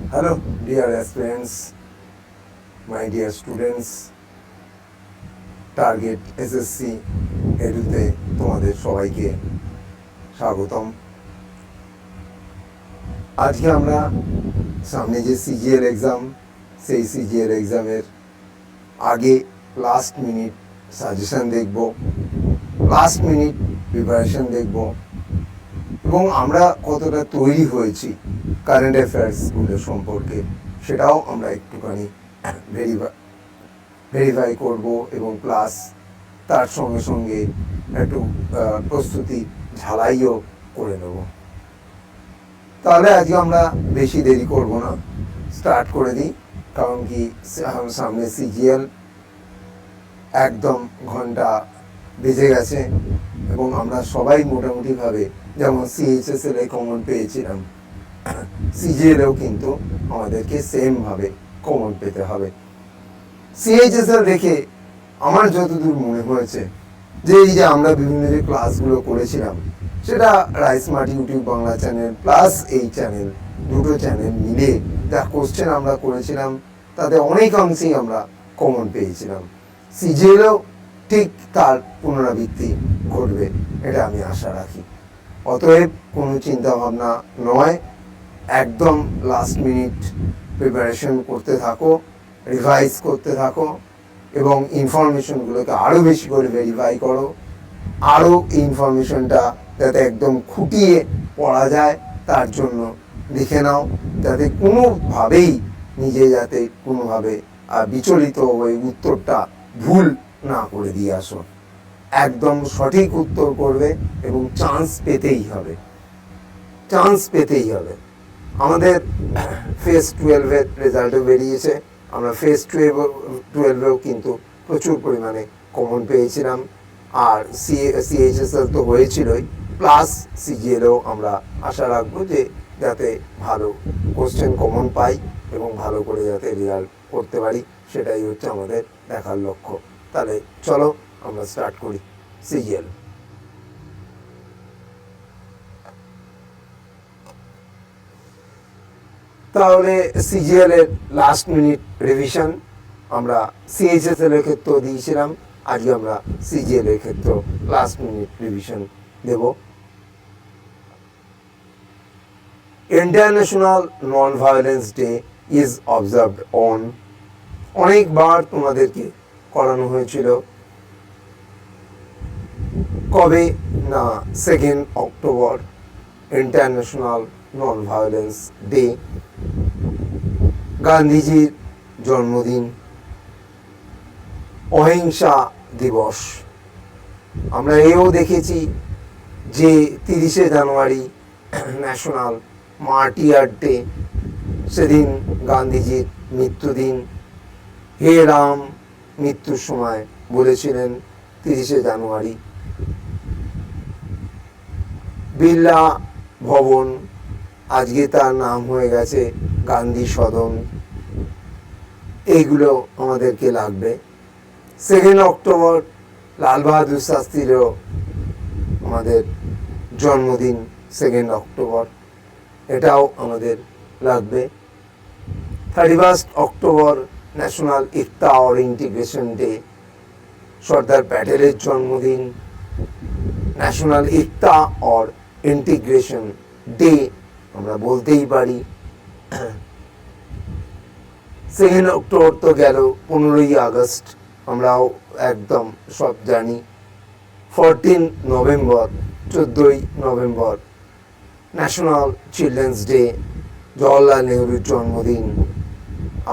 Hello, dear aspirants, my dear students, target SSC এডুতে তোমাদের সবাইকে স্বাগতম। আজকে আমরা সামনে যে সিজিএল এক্সাম, সেই সিজিএল এক্সামের আগে লাস্ট মিনিট সাজেশন দেখব, লাস্ট মিনিট প্রিপারেশন দেখব এবং আমরা কতটা তৈরি হয়েছি কারেন্ট অ্যাফেয়ার্সগুলো সম্পর্কে সেটাও আমরা একটুখানি ভেরিফাই করব এবং প্লাস তার সঙ্গে সঙ্গে একটু প্রস্তুতি ঝালাইও করে নেব। তাহলে আজকে আমরা বেশি দেরি করব না, স্টার্ট করে দিই। কারণ কি সামনে সিজিএল একদম ঘন্টা বেজে গেছে এবং আমরা সবাই মোটামুটিভাবে যেমন সিএইচএসএল কমন পেয়েছিলাম, সিজিএলেও কিন্তু আমাদেরকে সেমভাবে কমন পেতে হবে। সিএইচএসএল দেখে আমার যতদূর মনে হয়েছে যে এই যে আমরা বিভিন্ন যে ক্লাসগুলো করেছিলাম, সেটা রাইসমার্ট ইউটিউব বাংলা চ্যানেল প্লাস এই চ্যানেল, দুটো চ্যানেল মিলে যা কোশ্চেন আমরা করেছিলাম তাতে অনেকাংশেই আমরা কমন পেয়েছিলাম। সিজিএলও ঠিক তার পুনরাবৃত্তি ঘটবে, এটা আমি আশা রাখি। অতএব কোনো চিন্তাভাবনা নয়, একদম লাস্ট মিনিট প্রিপারেশন করতে থাকো, রিভাইজ করতে থাকো এবং ইনফরমেশনগুলোকে আরও বেশি করে ভেরিফাই করো, আরও ইনফরমেশনটা যাতে একদম খুঁটিয়ে পড়া যায় তার জন্য লিখে নাও, যাতে কোনোভাবেই নিজে যাতে কোনোভাবে বিচলিত হয়ে উত্তরটা ভুল না করে দিয়ে আসো। একদম সঠিক উত্তর করবে এবং চান্স পেতেই হবে, চান্স পেতেই হবে। আমাদের ফেজ 12-এর রেজাল্টও বেরিয়েছে, আমরা ফেজ 12-এও কিন্তু প্রচুর পরিমাণে কমন পেয়েছিলাম। আর সিএইচএসএল তো হয়েছিলই, প্লাস সিজিএলও আমরা আশা রাখবো যে যাতে ভালো কোশ্চেন কমন পাই এবং ভালো করে যাতে রেজাল্ট করতে পারি, সেটাই হচ্ছে আমাদের দেখার লক্ষ্য। তাহলে চলো আমরা স্টার্ট করি সিজিএল। তাহলে সিজিএল এর লাস্ট মিনিট রিভিশন আমরা সিএইচএসএল এর ক্ষেত্রেও দিয়েছিলাম, আজকে আমরা সিজিএল এর ক্ষেত্রেও লাস্ট মিনিট রিভিশন দেব। International non violence day is observed on, অনেকবার তোমাদেরকে করানো হয়েছিল, কবে না 2 October international non violence day, গান্ধীজির জন্মদিন, অহিংসা দিবস। আমরা এও দেখেছি যে 30শে জানুয়ারি ন্যাশনাল মার্টিয়ার ডে, সেদিন গান্ধীজির মৃত্যুদিন। হে রাম মৃত্যুর সময় বলেছিলেন 30শে জানুয়ারি। বিড়লা ভবন, আজকে তার নাম হয়ে গেছে গান্ধী সদন। এইগুলো আমাদেরকে লাগবে। 2 অক্টোবর লাল বাহাদুর শাস্ত্রীরও আমাদের জন্মদিন 2 অক্টোবর, এটাও আমাদের লাগবে। 31 অক্টোবর ন্যাশনাল একতা অর ইন্টিগ্রেশন ডে, সর্দার প্যাটেলের জন্মদিন। ন্যাশনাল একতা অর ইন্টিগ্রেশন ডে আমরা বলতেই পারি। 2 অক্টোবর তো গেল, 15ই আগস্ট আমরাও একদম সব জানি। 14 নভেম্বর, 14ই November national children's day, Jawaharlal নেহরুর জন্মদিন।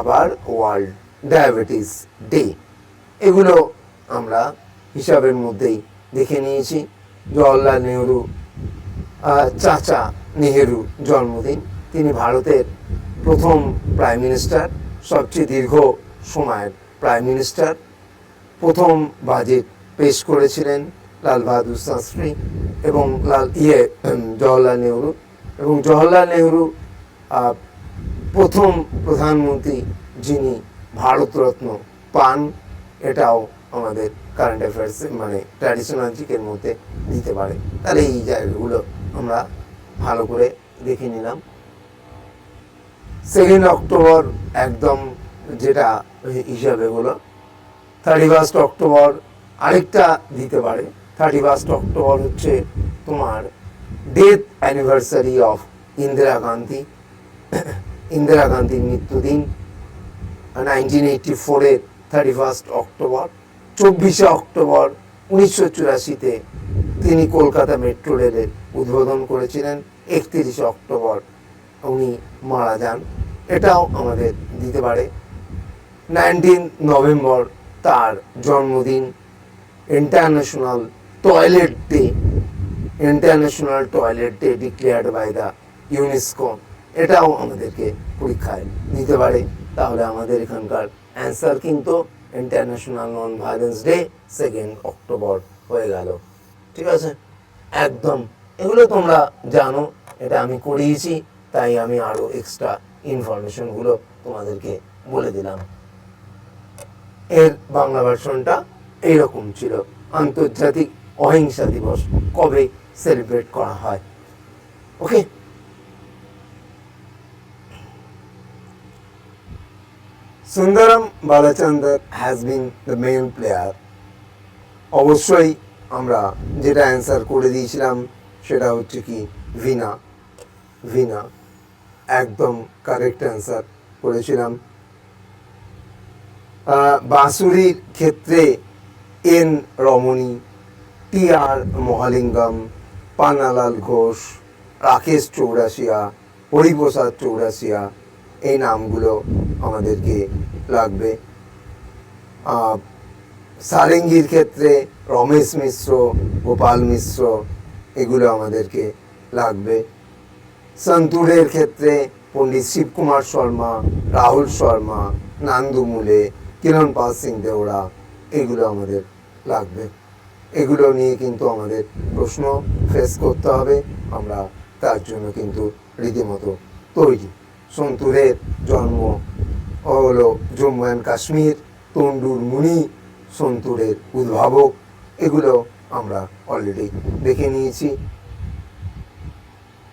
আবার ওয়ার্ল্ড ডায়াবেটিস ডে। এগুলো আমরা হিসাবের মধ্যেই দেখে নিয়েছি। জওহরলাল নেহরু, চাচা নেহেরু জন্মদিন, তিনি ভারতের প্রথম প্রাইম মিনিস্টার, সবচেয়ে দীর্ঘ সময়ের প্রাইম মিনিস্টার। প্রথম বাজেট পেশ করেছিলেন লাল বাহাদুর শাস্ত্রী এবং জওহরলাল নেহরু, এবং জওহরলাল নেহরু প্রথম প্রধানমন্ত্রী যিনি ভারতরত্ন পান। এটাও আমাদের কারেন্ট অ্যাফেয়ার্স মানে ট্র্যাডিশনাল জিকের মধ্যে দিতে পারে। তাহলে এই জায়গাগুলো আমরা ভালো করে দেখে নিলাম। 2 অক্টোবর একদম যেটা হিসাবে হলো, 31 অক্টোবর আরেকটা দিতে পারে। 31 অক্টোবর হচ্ছে তোমার death anniversary of Indira Gandhi, Indira গান্ধীর মৃত্যুদিন 1984-এর 31 অক্টোবর। 24 অক্টোবর 1984-তে তিনি কলকাতা মেট্রো রেলের উদ্বোধন করেছিলেন। 31 অক্টোবর উনি মারা যান, এটাও আমাদের দিতে পারে। 19 নভেম্বর তার জন্মদিন, international toilet day, international toilet day declared by the UNESCO, এটাও আমাদেরকে পরীক্ষায় দিতে পারে। তাহলে আমাদের এখানকার অ্যান্সার কিন্তু international non violence day 2 October হয়ে গেল। ঠিক আছে, একদম এগুলো তোমরা জানো, এটা আমি করিয়েছি, তাই আমি আরও এক্সট্রা ইনফরমেশনগুলো তোমাদেরকে বলে দিলাম। এর বাংলা ভার্সনটা এইরকম ছিল, আন্তর্জাতিক অহিংসা দিবস কবে সেলিব্রেট করা হয়। Okay, Sundaram Balachander has been the main player. অবশ্যই আমরা যেটা অ্যান্সার করে দিয়েছিলাম সেটা হচ্ছে কি ভিনা, ভিনা একদম কারেক্ট অ্যান্সার করেছিলাম। বাঁশুরির ক্ষেত্রে এন রমণী, টি আর মহালিঙ্গম, পান্নালাল ঘোষ, রাকেশ চৌরাশিয়া, হরিপ্রসাদ চৌরাশিয়া, এই নামগুলো আমাদেরকে লাগবে। সারেঙ্গির ক্ষেত্রে রমেশ মিশ্র, গোপাল মিশ্র, এগুলো আমাদেরকে লাগবে। সন্তুরের ক্ষেত্রে পণ্ডিত শিবকুমার শর্মা, রাহুল শর্মা, নান্দুমুলে, কিরণ পাল সিং দেওড়া, এগুলো আমাদের লাগবে। এগুলো নিয়ে কিন্তু আমাদের প্রশ্ন ফেস করতে হবে, আমরা তার জন্য কিন্তু রীতিমতো তৈরি। সন্তুরের জন্ম হলো জম্মু অ্যান্ড কাশ্মীর, তন্ডুর মুনি সন্তুরের উদ্ভাবক, এগুলো আমরা অলরেডি দেখে নিয়েছি।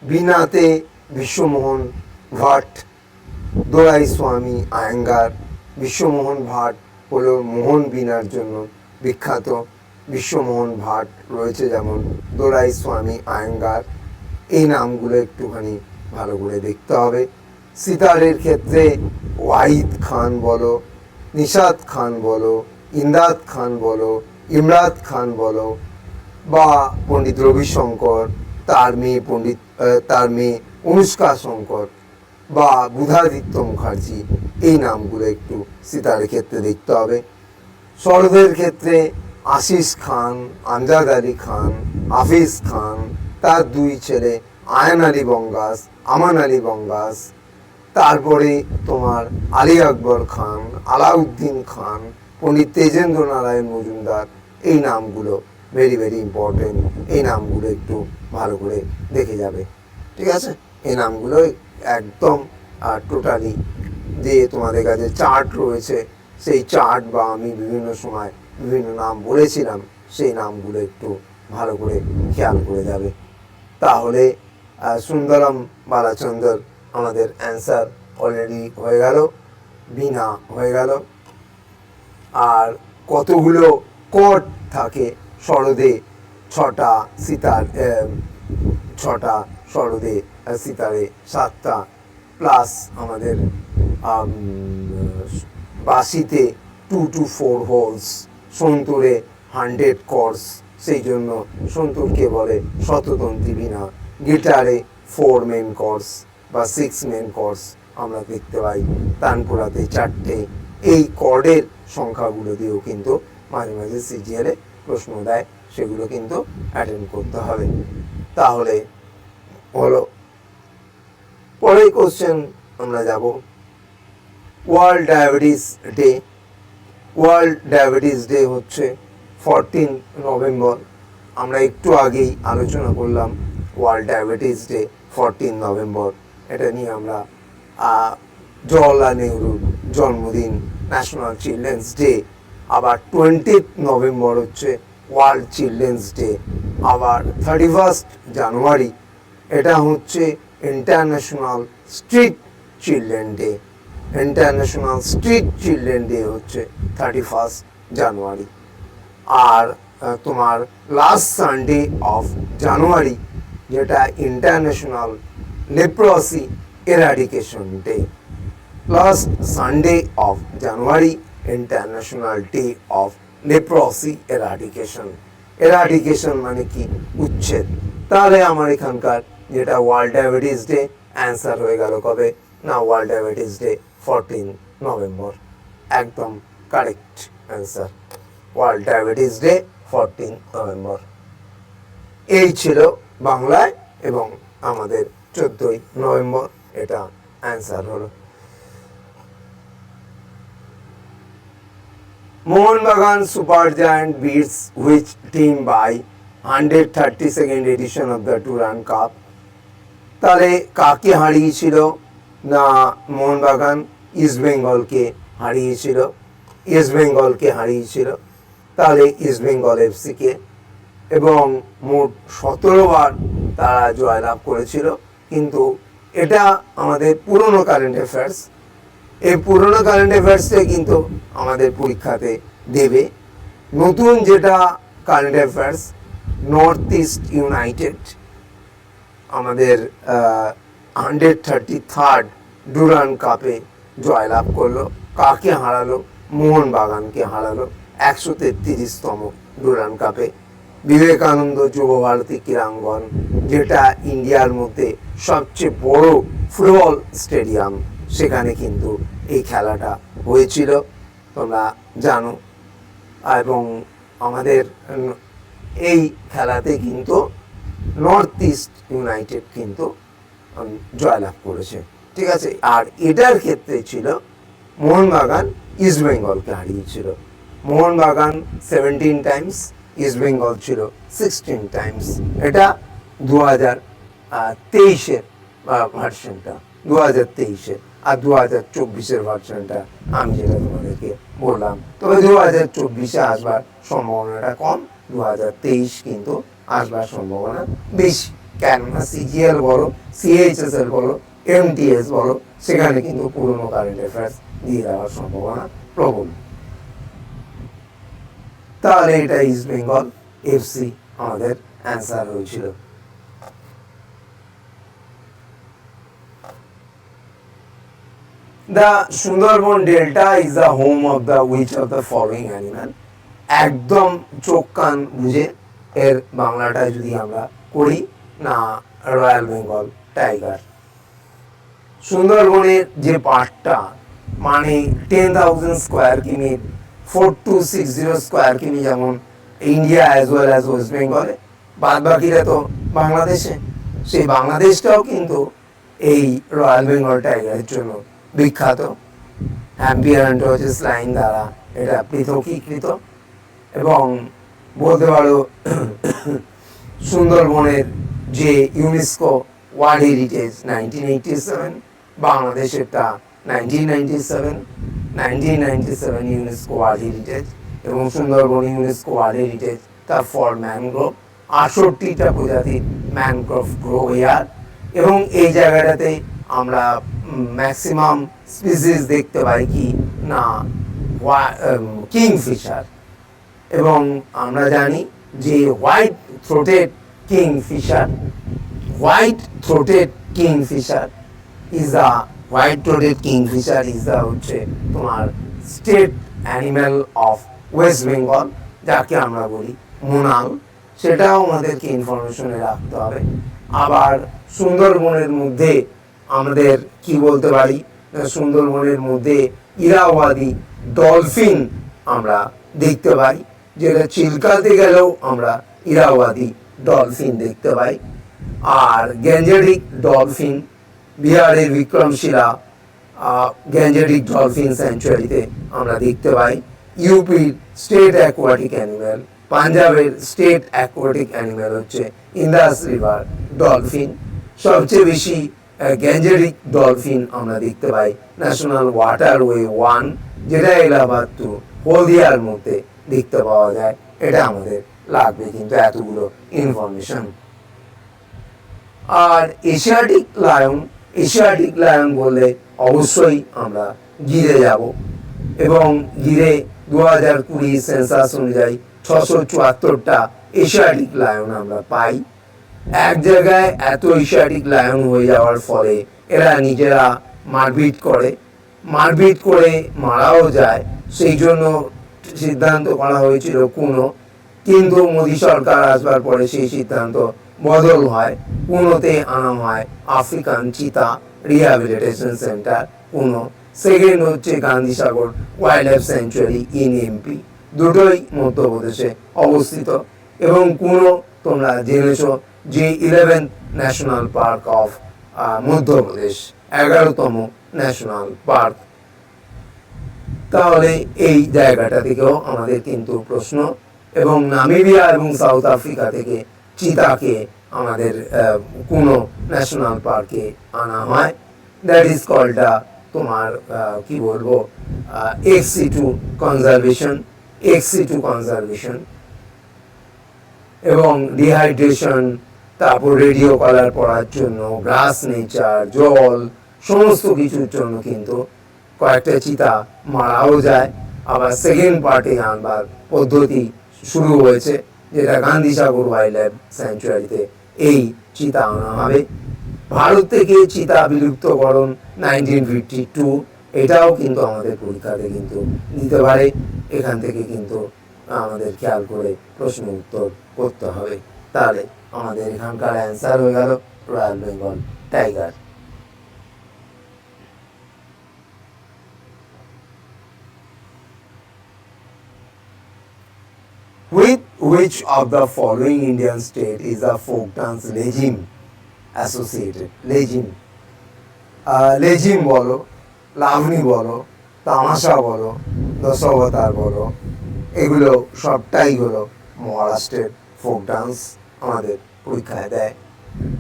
বীণাতে বিশ্বমোহন ভাট, দোরাই স্বামী আয়েঙ্গার। বিশ্বমোহন ভাট হলো মোহন বীণার জন্য বিখ্যাত, বিশ্বমোহন ভাট রয়েছে যেমন দোরাই স্বামী আয়েঙ্গার, এই নামগুলো একটুখানি ভালো করে দেখতে হবে। সিতারের ক্ষেত্রে ওয়াহিদ খান বলো, নিশাত খান বলো, ইমদাদ খান বলো, ইমরাত খান বলো, বা পণ্ডিত রবিশঙ্কর, তার মেয়ে অনুষ্কা শঙ্কর, বা বুধাদিত্য মুখার্জি, এই নামগুলো একটু সিতারের ক্ষেত্রে দেখতে হবে। শরদের ক্ষেত্রে আশিস খান, আমজাদ আলী খান, হাফিজ খান, তার 2 ছেলে আয়ান আলী বঙ্গাস, আমান আলী বঙ্গাস, তারপরে তোমার আলী আকবর খান, আলাউদ্দিন খান, পণ্ডিত তেজেন্দ্র নারায়ণ মজুমদার, এই নামগুলো ভেরি ভেরি ইম্পর্টেন্ট, এই নামগুলো একটু ভালো করে দেখে যাবে। ঠিক আছে, এই নামগুলো একদম টোটালি যে তোমাদের কাছে চার্ট রয়েছে, সেই চার্ট বা আমি বিভিন্ন সময় বিভিন্ন নাম বলেছিলাম, সেই নামগুলো একটু ভালো করে খেয়াল করে যাবে। তাহলে সুন্দরম বালাচন্দর আমাদের অ্যান্সার অলরেডি হয়ে গেল, বীণা হয়ে গেল। আর কতগুলো কর্ড থাকে সরদে, 6টা, সিতার 6টা, সরদে সিতারে 7টা, প্লাস আমাদের বাঁশিতে 2 to 4 হোলস, সন্তুরে 100 কর্ডস, সেই জন্য সন্তুরকে বলে শততন্ত্রী বীণা। গিটারে 4 মেন কর্ডস বা 6 মেন কর্ডস আমরা দেখতে পাই, তানপুরাতে 4টে। এই কর্ডের সংখ্যাগুলো দিয়েও কিন্তু মাঝে মাঝে সিজিএলে প্রশ্ন দেয়, সেগুলো কিন্তু অ্যাটেন্ড করতে হবে। তাহলে হলো পরের কোশ্চেন আমরা যাব, world diabetes day. World diabetes day হচ্ছে 14 নভেম্বর। আমরা একটু আগেই আলোচনা করলাম ওয়ার্ল্ড ডায়াবেটিস ডে 14 নভেম্বর, এটা নিয়ে আমরা জওহরলাল নেহরুর জন্মদিন, ন্যাশনাল চিলড্রেন্স ডে। আবার 20 নভেম্বর হচ্ছে ওয়ার্ল্ড চিলড্রেন্স ডে। আবার 31 জানুয়ারি এটা হচ্ছে international street children day. International street children day হচ্ছে 31 জানুয়ারি। আর তোমার লাস্ট সানডে অফ জানুয়ারি যেটা international leprosy এরাডিকেশন day. Last Sunday of January international day of leprosy এরাডিকেশন। এরাডিকেশন মানে কি? উচ্ছেদ। তাহলে আমার এখানকার যেটা ওয়ার্ল্ড ডায়াবেটিস ডে, অ্যান্সার হয়ে গেল কবে না? World diabetes day 14 November. একদম correct answer, world diabetes day 14 November. এই ছিল বাংলায় এবং আমাদের 14ই নভেম্বর, এটা অ্যান্সার হলো। Mohun Bagan super giant beats which team by 132nd edition of the Duran Cup? তাহলে কাকে হারিয়েছিল না? মোহনবাগান ইস্ট বেঙ্গলকে হারিয়েছিল। ইস্ট বেঙ্গলকে হারিয়েছিল, তাহলে ইস্ট বেঙ্গল এফসিকে, এবং মোট 17 বার তারা জয়লাভ করেছিল। কিন্তু এটা আমাদের পুরনো কারেন্ট অ্যাফেয়ার্স। এই পুরনো কারেন্ট অ্যাফেয়ার্সে কিন্তু আমাদের পরীক্ষাতে দেবে। নতুন যেটা current affairs, north east United আমাদের 133rd ডুরান কাপে জয়লাভ করলো। কাকে হারালো? মোহনবাগানকে হারালো 133তম ডুরান কাপে। বিবেকানন্দ যুবভারতী ক্রীড়াঙ্গন, যেটা ইন্ডিয়ার মধ্যে সবচেয়ে বড় ফুটবল স্টেডিয়াম, সেখানে কিন্তু এই খেলাটা হয়েছিল, তোমরা জানো। এবং আমাদের এই খেলাতে কিন্তু নর্থ ইস্ট ইউনাইটেড কিন্তু জয়লাভ করেছে, ঠিক আছে। আর এটার ক্ষেত্রে ছিল মোহনবাগান ইস্ট বেঙ্গলকে হারিয়েছিল। মোহনবাগান 17 টাইমস, ইস্ট বেঙ্গল ছিল 16 টাইমস। এটা 2023-এর ভার্সনটা, 2023-এর। আর 2024-এর ভার্সনটা আমি যেটা তোমাদেরকে বললাম। তবে 2024-এ আসবার সম্ভাবনাটা কম, 2023 কিন্তু আসবার সম্ভাবনা বেশি। কেননা সিজিএল বলো, সিএইচএসএল বলো, এমটিএস বলো, সেখানে কিন্তু পুরনো কারেন্ট অ্যাফেয়ার্স দিয়ে দেওয়ার সম্ভাবনা প্রবল। তাহলে এটা ইস্ট বেঙ্গল এফসি আমাদের অ্যান্সার হয়েছিল। The Sundarban Delta is the home of the which of the following animal? একদম চোখ কান বুঝে এর বাংলাটা যদি আমরা করি না, রয়্যাল বেঙ্গল টাইগার। সুন্দরবনের যে পার্টটা, মানে 10,000 স্কোয়ার কিমি, 4260 স্কোয়ার কিমি, যেমন India as well as West বেঙ্গলে, বাদ বাকিরা তো বাংলাদেশে। সেই বাংলাদেশটাও কিন্তু এই রয়্যাল বেঙ্গল টাইগারের জন্য বিখ্যাত। হ্যাম্পিয়ার অ্যান্ড রজেস লাইন দ্বারা এটা পৃথকীকৃত। এবং বলতে পারো সুন্দরবনের যে UNESCO world heritage 1987, বাংলাদেশেরটা 1997 UNESCO world heritage. এবং সুন্দরবন ইউনেস্কো ওয়ার্ল্ড হেরিটেজ তার ফর ম্যানগ্রোভ, 68টা প্রজাতির ম্যানগ্রোভ গ্রো হেয়ার। এবং এই জায়গাটাতে আমরা ম্যাক্সিমাম স্পিসিস দেখতে পাই কি না, কিংফিশার। এবং আমরা জানি যে white throated Kingfisher is the হচ্ছে তোমার state animal of West Bengal, যাকে আমরা বলি মোনাল। সেটাও আমাদেরকে ইনফরমেশনে রাখতে হবে। আবার সুন্দরবনের মধ্যে আমাদের কি বলতে পারি, সুন্দরবনের মধ্যে ইরাওয়াদি ডলফিন আমরা দেখতে পাই, যেটা চিল্কাতে গেলেও আমরা ইরাওয়াদি ডলফিন দেখতে পাই। আর গ্যাঞ্জেটিক ডলফিন বিহারের বিক্রমশিলা গ্যাঞ্জেটিক ডলফিন স্যাংচুয়ারিতে আমরা দেখতে পাই। ইউপির স্টেট অ্যাকোয়াটিক অ্যানিম্যাল, পাঞ্জাবের স্টেট অ্যাকোয়াটিক অ্যানিম্যাল হচ্ছে ইন্দাস রিভার ডলফিন। সবচেয়ে বেশি গ্যাঞ্জেটিক ডলফিন আমরা দেখতে পাই ন্যাশনাল ওয়াটারওয়ে 1, যেটা এলাহাবাদ টু হলদিয়ার মধ্যে দেখতে পাওয়া যায়। এটা আমাদের লাগবে কিন্তু এতগুলো ইনফরমেশন। আর এশিয়াটিক লায়ন বললে অবশ্যই আমরা গিরে যাব। এবং গিরে 2020 সেন্সাস অনুযায়ী 674টা এশিয়াটিক লায়ন আমরা পাই। এক জায়গায় এত এশিয়াটিক লায়ন হয়ে যাওয়ার ফলে এরা নিজেরা মারপিট করে মারাও যায়। সেই জন্য সিদ্ধান্ত করা হয়েছিল কোনো, কিন্তু মোদী সরকার আসবার পরে সেই সিদ্ধান্ত বদল হয়। পুনোতে আনা হয় আফ্রিকান চিতা রিহ্যাবিলিটেশন সেন্টার পুনো। সেকেন্ড হচ্ছে Gandhisagar wildlife sanctuary in MP, দুটোই মধ্যপ্রদেশে অবস্থিত। এবং পুনো তোমরা জেনেছো যে 11th national park of Madhya Pradesh, 11তম ন্যাশনাল পার্ক। তাহলে এই জায়গাটা থেকেও আমাদের কিন্তু প্রশ্ন। এবং নামিবিয়া এবং সাউথ আফ্রিকা থেকে চিতাকে আমাদের কোনো ন্যাশনাল পার্কে আনা হয়। দ্যাট ইজ কল্ড তোমার কি বলবো XC2 কনজারভেশন। এবং ডিহাইড্রেশন, তারপর রেডিও কালার পড়ার জন্য, গ্রাস নেচার, জল, সমস্ত কিছুর জন্য কিন্তু কয়েকটা চিতা মারাও যায়। আবার সেকেন্ড পার্টে আনবার পদ্ধতি শুরু হয়েছে, যেটা গান্ধীসাগর ওয়াইল্ড লাইফ স্যাংচুয়ারিতে এই চিতা আনা হবে। ভারত থেকে চিতা বিলুপ্তকরণ 1952, এটাও কিন্তু আমাদের পরীক্ষাতে কিন্তু দিতে পারে। এখান থেকে কিন্তু আমাদের খেয়াল করে প্রশ্ন উত্তর করতে হবে। তাহলে আমাদের এখানকার অ্যান্সার হয়ে গেল royal Bengal tiger. With which of the following Indian state is the folk dance legim associated? Lezim বলো, লাভনি বলো, তামাশা বলো, দশাবতার বলো, এগুলো সবটাই হলো মহারাষ্ট্রের ফোক ডান্স, আমাদের পরীক্ষায় দেয়।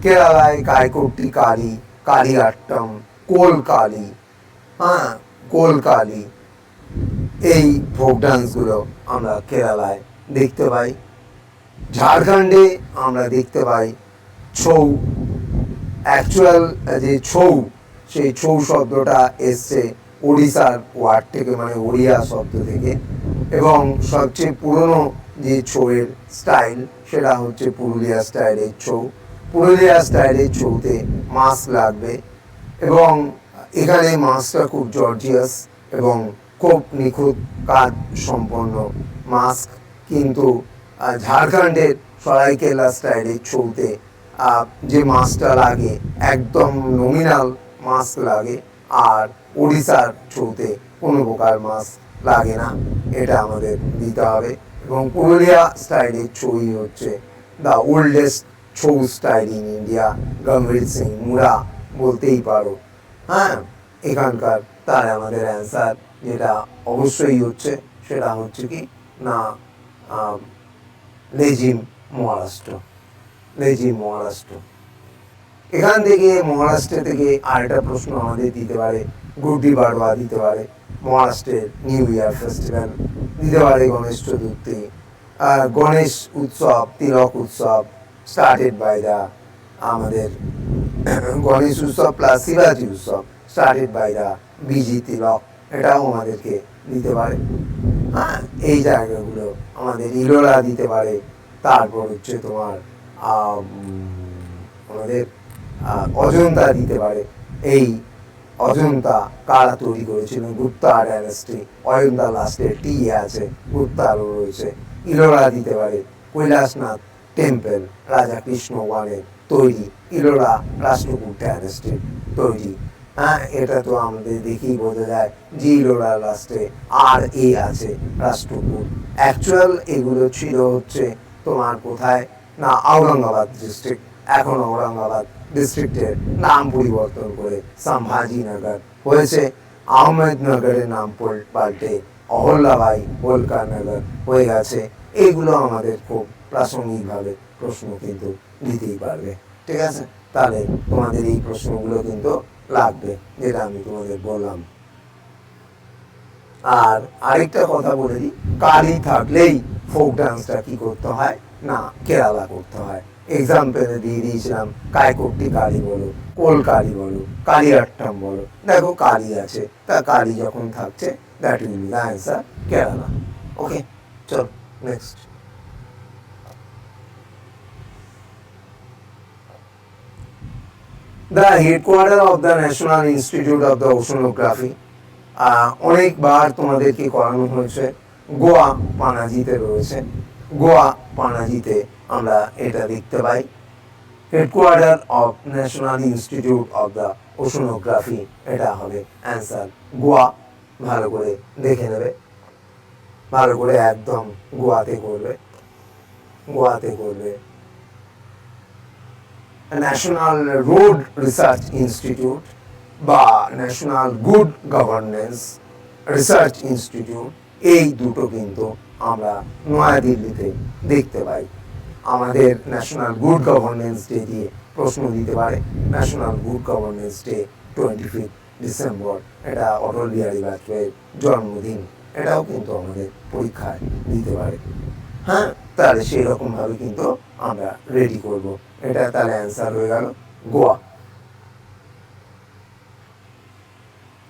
কেরালায় কায়কোটি কালী, কালীঘাট্টম, কোলকালী, কোলকালী, এই ফোক ডান্সগুলো আমরা কেরালায় দেখতে পাই। ঝাড়খণ্ডে আমরা দেখতে পাই ছৌ। অ্যাকচুয়াল যে ছৌ, সেই ছৌ শব্দটা এসছে ওড়িশার ওয়ার্ড থেকে, মানে ওড়িয়া শব্দ থেকে। এবং সবচেয়ে পুরনো যে ছৌয়ের স্টাইল সেটা হচ্ছে পুরুলিয়া স্টাইলের ছৌ। পুরুলিয়া স্টাইলের ছৌতে মাস্ক লাগবে, এবং এখানে মাস্কটা খুব জর্জিয়াস এবং খুব নিখুঁত কাজ সম্পন্ন মাস্ক। কিন্তু ঝাড়খণ্ডের সরাইকেলা স্টাইলের ছৌতে যে মাস্কটা লাগে একদম নমিনাল মাস্ক লাগে, আর ওড়িশার ছৌতে কোনো প্রকার মাস্ক লাগে না। এটা আমাদের দিতে হবে। এবং পুরুলিয়া স্টাইলের ছৌই হচ্ছে the oldest Chhau style in India. Gambhir Singh Mura বলতেই পারো। এখানকার তার আমাদের অ্যান্সার যেটা অবশ্যই হচ্ছে সেটা হচ্ছে কি না, লেজিম মহারাষ্ট্র। এখান থেকে মহারাষ্ট্র থেকে আরেকটা প্রশ্ন আমাদের দিতে পারে, গুড্ডি বাড়োয়া দিতে পারে, মহারাষ্ট্রের নিউ ইয়ার ফেস্টিভ্যাল দিতে পারে, গণেশ চতুর্থী, গণেশ উৎসব, তিলক উৎসব স্টার্টেড বাই দ্য আমাদের গণেশ উৎসব প্লাস শিবাজি উৎসব স্টার্টেড বাই দ্য বিজি তিলক, এটাও আমাদেরকে দিতে পারে। এই জায়গাগুলো আমাদের ইলোরা দিতে পারে। তারপর হচ্ছে তোমার আমাদের অজন্তা দিতে পারে। এই অজন্তা কারা তৈরি করেছিল? গুপ্তা ডাইনাস্টি। অজন্তা লাস্টে টি আছে, গুপ্তারও রয়েছে। ইলোরা দিতে পারে কৈলাসনাথ টেম্পল, রাজা কৃষ্ণ ওয়ানের তৈরি। ইলোরা রাষ্ট্রকূট ডাইনাস্টির তৈরি। এটা তো আমাদের দেখেই বোঝা যায় যে ইলোরা লাস্টে RA আছে, রাষ্ট্রকূট। অ্যাকচুয়াল এগুলো ছিল হচ্ছে তোমার কোথায় না, ঔরঙ্গাবাদ ডিস্ট্রিক্ট। এখন ঔরঙ্গাবাদ ডিস্ট্রিক্টের নাম পরিবর্তন করে সম্ভাজিনগর হয়েছে। আহমেদনগরের নাম পাল্টে অহল্যাবাই হোলকার নগর হয়ে গেছে। এইগুলো আমাদের খুব প্রাসঙ্গিকভাবে প্রশ্ন কিন্তু দিতেই পারবে। ঠিক আছে, তাহলে তোমাদের এই প্রশ্নগুলো কিন্তু লাগবে, যেটা আমি তোমাদের বললাম। আর আরেকটা কথা বলে দিই, কালী থাকলেই ফোক ডান্সটা কি করতে হয় না, কেরালা করতে হয়। এক্সাম্পলে দিয়ে দিয়েছিলাম কায়কোট্টি কালী বলো, কোলকালী বলো, কালিয়াট্টম বলো, দেখো কালী আছে, তা কালী যখন থাকছে that will be the answer Kerala. Okay, চলো next. The headquarter of the national institute of the oceanography, অনেকবার তোমাদেরকে করানো হয়েছে, গোয়া পানাজিতে রয়েছে। গোয়া পানাজিতে আমরা এটা দেখতে পাই। Headquarter of national institute of the oceanography, এটা হবে অ্যান্সার গোয়া। ভালো করে দেখে নেবে, ভালো করে একদম গোয়াতে করবে, গোয়াতে করবে। ন্যাশনাল রোড রিসার্চ ইনস্টিটিউট বা national good governance research institute, এই দুটো কিন্তু আমরা নয়াদিল্লিতে দেখতে পাই। আমাদের ন্যাশনাল গুড গভর্নেন্স ডে দিয়ে প্রশ্ন দিতে পারে। National good governance day 25 December, এটা অটল বিহারী বাজপেয়ীর জন্মদিন, এটাও কিন্তু আমাদের পরীক্ষায় দিতে পারে। হ্যাঁ, তাহলে সেই রকমভাবে কিন্তু আমরা রেডি করব। এটা তাহলে অ্যান্সার হয়ে গেল গোয়া।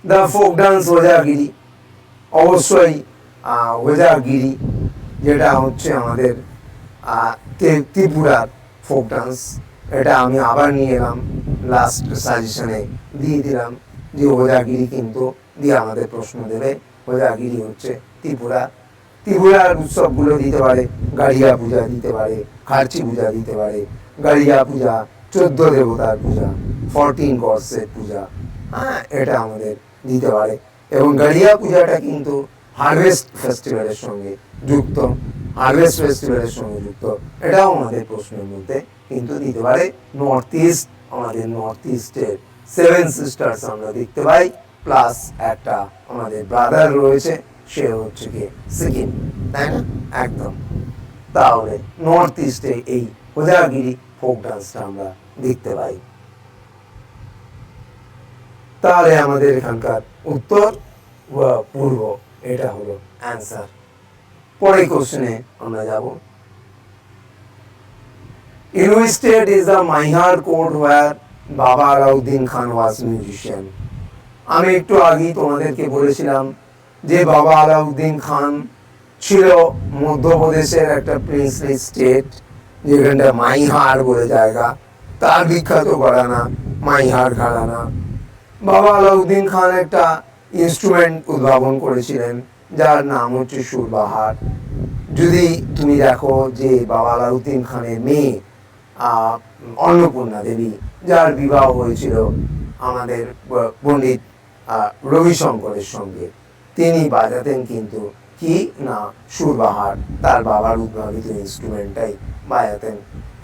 দ্য ফোক ডান্স ওজাগিরি, অবশ্যই ওজাগিরি যেটা হচ্ছে আমাদের ত্রিপুরার ফোক ডান্স, এটা আমি আবার নিয়ে এলাম, লাস্ট সাজেশনে দিয়ে দিলাম যে ওজাগিরি কিন্তু দিয়ে আমাদের প্রশ্ন দেবে। ওজাগিরি হচ্ছে ত্রিপুরা। ত্রিপুরার উৎসবগুলো দিতে পারে, গাড়িয়া পূজা দিতে পারে, খার্চি পূজা দিতে পারে। গাড়িয়া পূজা 14 দেবতার পূজা, 14 গডসের পূজা, হ্যাঁ এটা আমাদের দিতে পারে। এবং গাড়িয়া পূজাটা কিন্তু হারভেস্ট ফেস্টিভ্যালের সঙ্গে যুক্ত, হারভেস্ট ফেস্টিভ্যালের সঙ্গে যুক্ত, এটাও আমাদের প্রশ্নের মধ্যে কিন্তু দিতে পারে। নর্থ ইস্ট, আমাদের নর্থ ইস্টের 7 সিস্টার্স আমরা দেখতে পাই, প্লাস একটা আমাদের ব্রাদার রয়েছে, সে হচ্ছে কি সিকিম, তাই না? একদম। তাহলে নর্থ ইস্টে এই ওজাগিরি ফোক ডান্সটা আমরা দেখতে পাই। তাহলে আমাদের এখানকার উত্তর পূর্ব, এটা হলো অ্যান্সার। পরের কোশ্চেনে আমরা যাব। In which state is the Maihar court where Baba Alauddin Khan was musician? আমি একটু আগেই তোমাদেরকে বলেছিলাম যে বাবা আলাউদ্দিন খান ছিল মধ্যপ্রদেশের একটা প্রিন্সলি স্টেট, যেখানটা মাইহার বলে জায়গা, তার বিখ্যাত ঘরানা মাইহার ঘরানা। বাবা আলাউদ্দিন খান একটা ইনস্ট্রুমেন্ট উদ্ভাবন করেছিলেন যার নাম হচ্ছে সুরবাহার। যদি তুমি দেখো যে বাবা আলাউদ্দিন খানের মেয়ে অন্নপূর্ণা দেবী, যার বিবাহ হয়েছিল আমাদের পণ্ডিত রবিশঙ্করের সঙ্গে, তিনি বাজাতেন কিন্তু কি না সুরবাহার, তার বাবার উদ্ভাবিত ইনস্ট্রুমেন্টটাই বাজাতেন।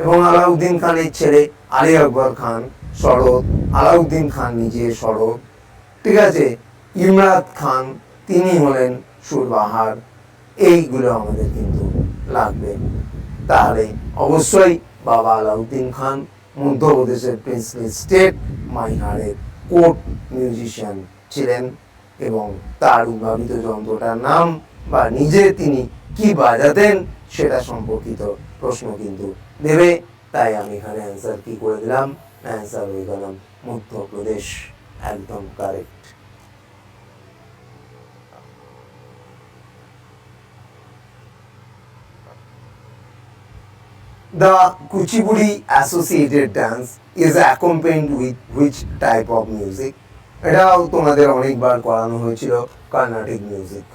এবং আলাউদ্দিন খানের ছেলে আলী আকবর খান শরৎ, আলাউদ্দিন খান নিজে শরৎ, ঠিক আছে, ইমরাত খান তিনি হলেন সুরবাহার। এইগুলো আমাদের কিন্তু লাগবে। তাহলে অবশ্যই বাবা আলাউদ্দিন খান মধ্যপ্রদেশের প্রিন্সলি স্টেট মাইহারের কোর্ট মিউজিশিয়ান ছিলেন, এবং তার উদ্ভাবিত যন্ত্রটার নাম বা নিজে তিনি কি বাজাতেন সেটা সম্পর্কিত প্রশ্ন কিন্তু দেবে। তাই আমি এখানে অ্যান্সার কি করে দিলাম, অ্যান্সার হয়ে গেলাম মধ্যপ্রদেশ, একদম correct. The Kuchipudi associated dance is accompanied with which type of music? এটাও তোমাদের অনেকবার করানো হয়েছিল, কর্ণাটিক মিউজিক,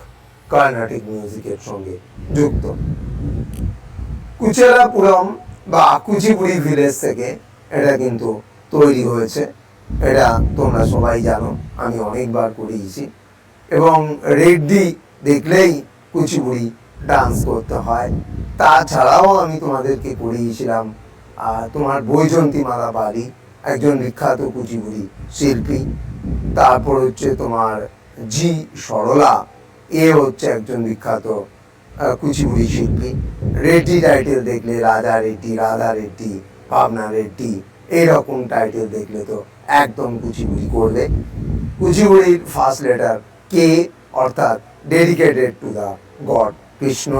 কর্ণাটিক মিউজিকের সঙ্গে যুক্ত। কুচেলাপুরম বা কুচিপুড়ি ভিলেজ থেকে এটা কিন্তু তৈরি হয়েছে, এটা তোমরা সবাই জানো, আমি অনেকবার করিয়েছি। এবং রেড্ডি দেখলেই কুচিপুড়ি ডান্স করতে হয়। তাছাড়াও আমি তোমাদেরকে করিয়েছিলাম তোমার বৈজয়ন্তীমালা বালি, একজন বিখ্যাত কুচিপুড়ি শিল্পী। তারপর হচ্ছে তোমার জি সরলা, এ হচ্ছে একজন বিখ্যাত কুচিপুড়ি শিল্পী। রেড্ডি টাইটেল দেখলে রাজা রেড্ডি, রাধা রেড্ডি, ভাবনা রেড্ডি, এইরকম টাইটেল দেখলে তো একদম কুচিপুড়ি করবে। কুচিপুড়ির ফার্স্ট লেটার কে, অর্থাৎ dedicated to the god Krishna.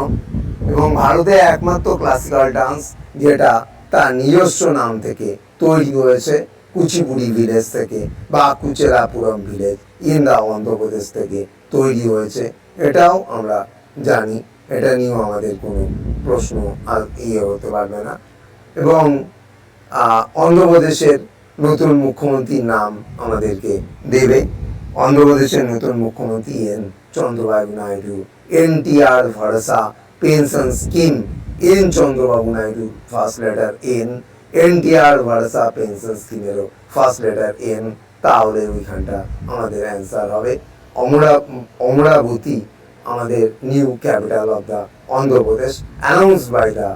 এবং ভারতে একমাত্র ক্লাসিক্যাল ডান্স যেটা তার নিজস্ব নাম থেকে তৈরি হয়েছে, কুচিপুড়ি ভিলেজ থেকে বা কুচেলাপুরম ভিলেজ ইন দা অন্ধ্রপ্রদেশ থেকে তৈরি হয়েছে, এটাও আমরা জানি। এটা নিয়েও আমাদের কোনো প্রশ্ন হতে পারবে না। এবং অন্ধ্রপ্রদেশের নতুন মুখ্যমন্ত্রীর নাম আমাদেরকে দেবে। অন্ধ্রপ্রদেশের নতুন মুখ্যমন্ত্রী N Chandrababu Naidu. NTR Bharosa pension scheme, N Chandrababu Naidu first letter N, NTR Bharosa pension স্কিমেরও ফার্স্ট লেটার এন। তাহলে ওইখানটা আমাদের অ্যান্সার হবে অমরাবতী, আমাদের new capital of the Andhra Pradesh, announce by the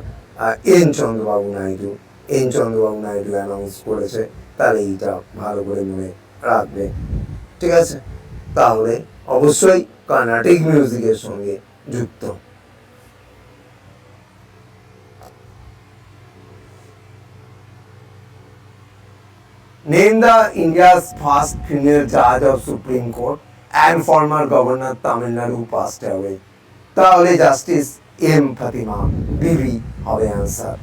N Chandrababu Naidu. N Chandrababu Naidu announce করেছে। তাহলে এইটা ভালো করে মনে রাখবে, ঠিক আছে? তাহলে অবশ্যই কার্নাটিক মিউজিকের সঙ্গে যুক্ত। Name the India's first female judge of Supreme Court and former Governor Tamil Nadu passed away. তাহলে জাস্টিস এম ফাতিমা বিবি হবে অ্যান্সার।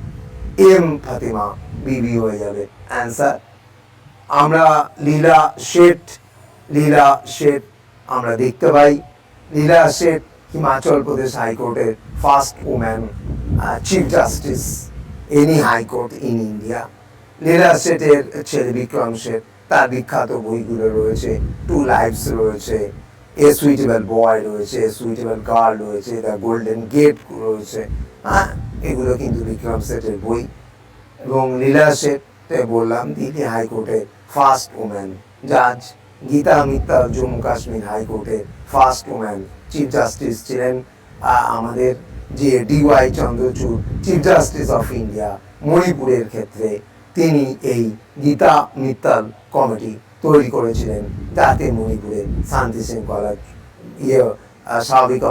এম ফাতিমা বিবি হয়ে যাবে অ্যান্সার। আমরা লীলা শেঠ আমরা দেখতে পাই। লীলা শেঠ হিমাচল প্রদেশ হাইকোর্টের first woman chief justice any high court in India. লীলা শেঠের ছেলে বিক্রম শেঠ, তার বিখ্যাত বইগুলো রয়েছে, টু লাইফস রয়েছে, এ সুইটেবল বয় রয়েছে, এ সুইটেবল গার্ল রয়েছে, দ্য গোল্ডেন গেট রয়েছে। হ্যাঁ, এগুলো কিন্তু বিক্রম শেঠের বই। এবং লীলা শেঠ বললাম দিল্লি হাইকোর্টের ফার্স্ট ওম্যান জাজ। গীতা মিত্তাল জম্মু কাশ্মীর হাইকোর্টের ফার্স্ট ওম্যান চিফ জাস্টিস ছিলেন। আমাদের যে DY Chandrachud chief justice of India মণিপুরের ক্ষেত্রে, তিনি এই গীতা মিত্তাল কমিটি তৈরি করেছিলেন, যাতে মণিপুরে শান্তি শৃঙ্খলা স্বাভাবিক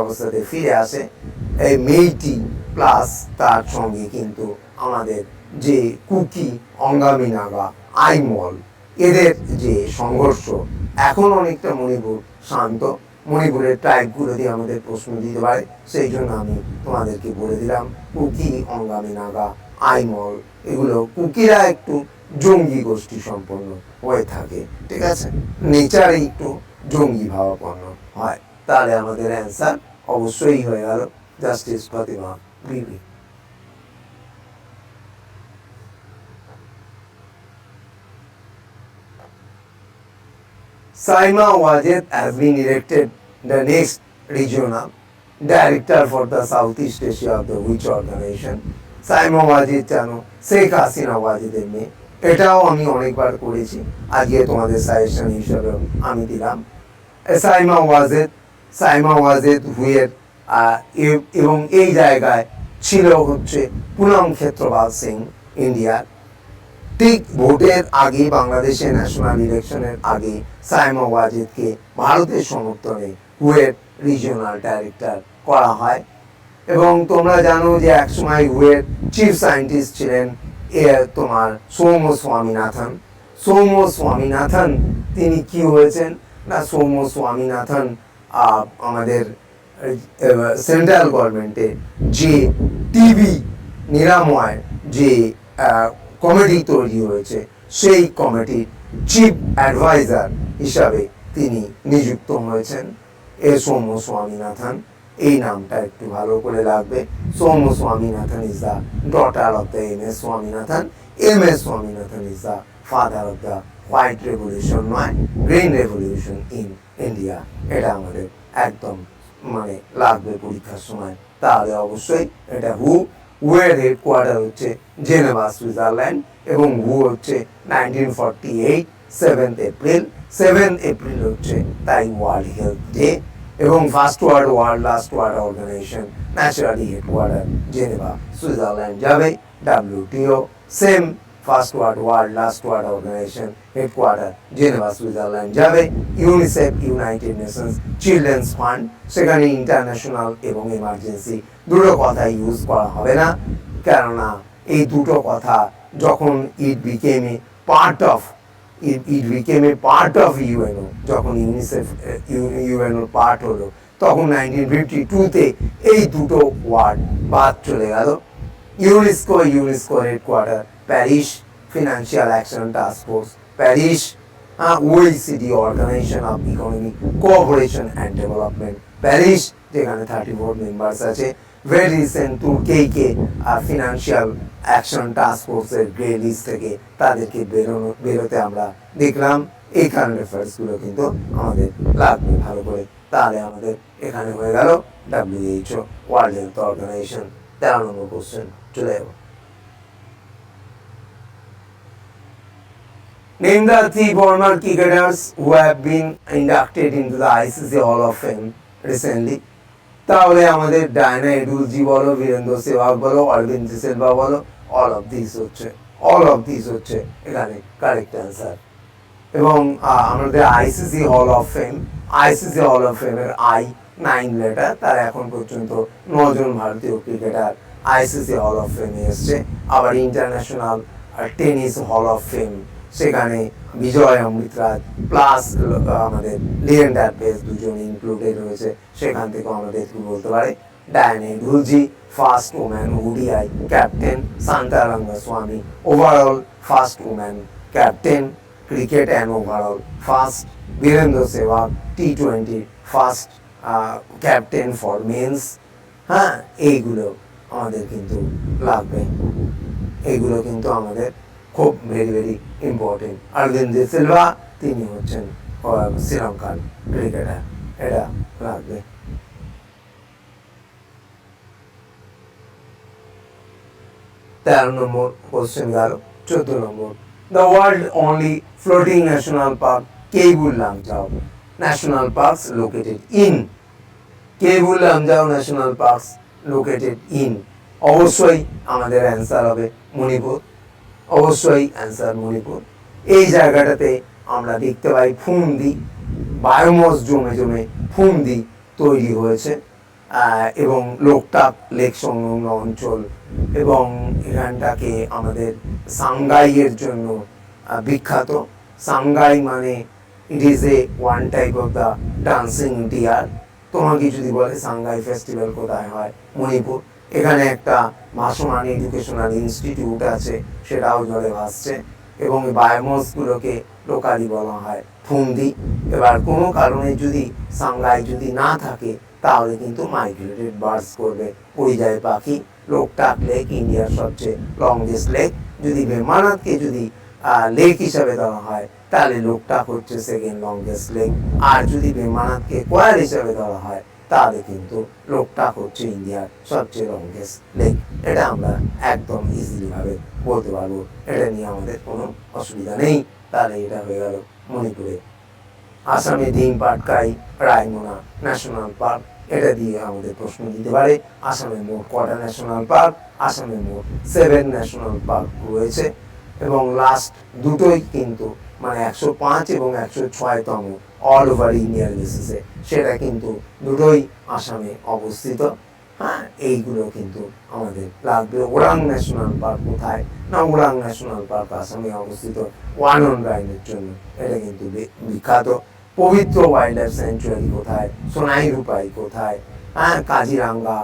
অবস্থাতে ফিরে আসে। এই মেইটি প্লাস তার সঙ্গে কিন্তু আমাদের যে কুকি, অঙ্গামী নাগা, আইমল, এদের যে সংঘর্ষ, এখন অনেকটা মণিপুর শান্ত। মণিপুরের ট্রাইবগুলো দিয়ে আমাদের প্রশ্ন দিতে পারে, সেই জন্য আমি তোমাদেরকে বলে দিলাম কুকি, অঙ্গামী নাগা, আইমল, এগুলো কুকিরা একটু জঙ্গি গোষ্ঠী সম্পন্ন হয়ে থাকে, ঠিক আছে? নেচারে একটু জঙ্গি ভাবাপন্ন হয়। তাহলে আমাদের অ্যান্সার অবশ্যই হয়ে গেল justice Fatima Bibi. Saima Wajed has been elected the next regional director for the Southeast Asia of the which organization? Saima Wazed জানো শেখ হাসিনা ওয়াজেদের মেয়ে। এটাও আমি অনেকবার করেছি, আজকে তোমাদের সাজেশন হিসাবে আমি দিলাম। সাইমা ওয়াজেদ হুয়ের এবং এই জায়গায় ছিল হচ্ছে পুনম ক্ষেত্রপাল সিং ইন্ডিয়ার। ঠিক ভোটের আগে, বাংলাদেশের ন্যাশনাল ইলেকশনের আগে সাইমা ওয়াজেদকে ভারতের সমর্থনে হুয়ের রিজিওনাল ডাইরেক্টর করা হয়। এবং তোমরা জানো যে একসময় হুয়ের চিফ সায়েন্টিস্ট ছিলেন তোমার সৌম্য স্বামীনাথন। তিনি কি হয়েছেন না, সৌম্য স্বামীনাথন আমাদের সেন্ট্রাল গভর্নমেন্টের যে টিবি নিরাময় যে কমিটি তৈরি হয়েছে, সেই কমিটির চিফ অ্যাডভাইজার হিসাবে তিনি নিযুক্ত হয়েছেন। সৌম্য স্বামীনাথন, এই নামটা একটু ভালো করে লাগবে। Soumya Swaminathan is the daughter of the MS Swaminathan. MS Swaminathan is the father of the white revolution, নয় গ্রিন রেভলিউশন ইন ইন্ডিয়া। এটা আমাদের একদম মানে লাগবে পরীক্ষার সময়। তাহলে অবশ্যই এটা হুয়ের হেডকোয়ার্টার হচ্ছে জেনেভা, সুইজারল্যান্ড, এবং হু হচ্ছে 1948 7th এপ্রিল হচ্ছে তাই ওয়ার্ল্ড হেলথ ডে। এবং first world last world organization naturally headquarter Geneva, Switzerland যাবে। WTO same, first world last world organization headquarter Geneva, Switzerland যাবে। UNICEF, United Nations Children's Fund, সেখানে international এবং এমার্জেন্সি দুটো কথা use করা হবে না, কেননা এই দুটো কথা যখন it became a part of UNO, যখন ইউনিসেফ UNO পার্ট হলো, তখন 1952-তে এই দুটো ওয়ার্ড বাদ চলে গেল। UNESCO headquarter Paris, financial action task force Paris, OECD organization of economic cooperation and development Paris, যেখানে 34 মেম্বার্স আছে। ভেরি রিসেন্ট তুর্কিকে ফিনান্সিয়াল অ্যাকশন টাস্ক ফোর্সের গ্রে লিস্ট থেকে তাদেরকে বেরোতে আমরা দেখলাম। এই কারেন্ট অ্যাফেয়ার্সগুলো কিন্তু আমাদের লাগবে ভালো করে। তাহলে আমাদের এখানে হয়ে গেল WHO, world health organization. 13 number question চলে যাব। Name the 3 former cricketers who have been inducted into the ICC Hall of Fame recently. তাহলে আমাদের ডায়না এডুলজি বলো, বীরেন্দ্র সেহবাগ বলো, অরবিন্দ সিলভা বলো, অল অফ দিস হচ্ছে এখানে কারেক্ট অ্যান্সার। এবং আমাদের ICC hall of ফেমের I9 letter, তার এখন পর্যন্ত 9 জন ভারতীয় ক্রিকেটার আইসিসি হল অফ ফেমে এসছে। আবার international tennis hall of fame, সেখানে বিজয় অমৃতরাজ প্লাস আমাদের লিয়েন্ডার পেস দুজন ইনক্লুডেড রয়েছে। সেখান থেকে আমাদের কি বলতে পারে, Diana Edulji first woman ODI captain, Shantha Rangaswamy overall first woman captain cricket and overall first, Virender Sehwag T20 first captain for men's. হ্যাঁ, এইগুলো আমাদের কিন্তু লাগবে, এইগুলো কিন্তু আমাদের খুব ভেরি ইম্পর্টেন্ট। অরবিন্দ সিলভা তিনি হচ্ছেন শ্রীলঙ্কার ক্রিকেটার, এটা লাগবে। 13 নম্বর কোশ্চেন গেল। 14 নম্বর, the world only floating national park Keibul Lamjao national parks located in, Keibul Lamjao national parks located in, অবশ্যই আমাদের অ্যান্সার হবে মণিপুর, অবশ্যই অ্যান্সার মণিপুর। এই জায়গাটাতে আমরা দেখতে পাই ফুমদি, বায়োমস জমে ফুমদি তৈরি হয়েছে এবং লোকটাক লেক সংলগ্ন অঞ্চল, এবং এখানটাকে আমাদের সাংগাইয়ের জন্য বিখ্যাত। সাংগাই মানে it is a one type of the dancing deer. তোমাকে যদি বলে সাংগাই ফেস্টিভ্যাল কোথায় হয়, মণিপুর। এখানে একটা ভাসমান এডুকেশনাল ইনস্টিটিউট আছে, সেটাও জলে ভাসছে, এবং এই বায়োমসগুলোকে লোকালি বলা হয় ফুমদি। এবার কোনো কারণে যদি সাংগাই যদি না থাকে, তাহলে কিন্তু মাইগ্রেটেড বার্ডস করবে, পরিযায়ী পাখি। লোকটাক লেক ইন্ডিয়ার সবচেয়ে লংগেস্ট লেক। যদি ভেম্বানাথকে যদি লেক হিসাবে ধরা হয়, তাহলে লোকটাক হচ্ছে সেকেন্ড লংগেস্ট লেক। আর যদি ভেম্বানাথকে কোয়ার হিসাবে ধরা হয়, তাহলে কিন্তু লোকটাক হচ্ছে ইন্ডিয়ার সবচেয়ে লংগেস্ট লেক। এটা আমরা একদম ইজিলি ভাবে বলতে পারবো, এটা নিয়ে আমাদের কোনো অসুবিধা নেই। তাহলে এটা হয়ে গেল মণিপুরে। আসামে ডিম পাটকাই রায়মোনা ন্যাশনাল পার্ক, এটা দিয়ে আমাদের প্রশ্ন দিতে পারে। আসামে মোট কটা ন্যাশনাল পার্ক? আসামে মোট 7 ন্যাশনাল পার্ক রয়েছে, এবং লাস্ট দুটোই কিন্তু মানে 105 এবং 106তম অল ওভার ইন্ডিয়ার বেসিসে, সেটা কিন্তু দুটোই আসামে অবস্থিত। হ্যাঁ, এইগুলো কিন্তু আমাদের লাগবে। ওরাং ন্যাশনাল পার্ক কোথায়? না, ওরাং ন্যাশনাল পার্ক আসামে অবস্থিত ওয়ানন রাইনের জন্য, এটা কিন্তু বিখ্যাত। পবিত্র ওয়াইল্ড লাইফ স্যাংচুয়ারি কোথায়? সোনাই রূপাই কোথায়? হ্যাঁ, কাজিরাঙ্গা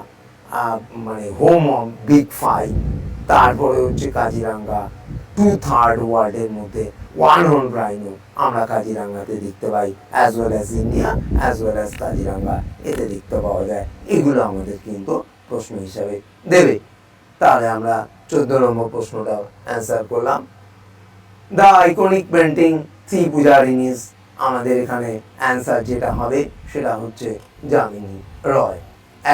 মানে হোম অফ বিগ 5। তারপরে হচ্ছে কাজিরাঙ্গা 2/3 ওয়ার্ল্ডের মধ্যে ওয়ানন রাইনো আমরা কাজিরাঙ্গাতে দেখতে পাই, as well as India, as well as Kaziranga এতে দেখতে পাওয়া যায়। এগুলো আমাদের কিন্তু প্রশ্ন হিসাবে দেবে। তাহলে আমরা 14 নম্বর প্রশ্নটাও অ্যান্সার করলাম। দ্য আইকনিক পেন্টিং থ্রি পূজারিনীস, আমাদের এখানে অ্যান্সার যেটা হবে সেটা হচ্ছে যামিনী রয়।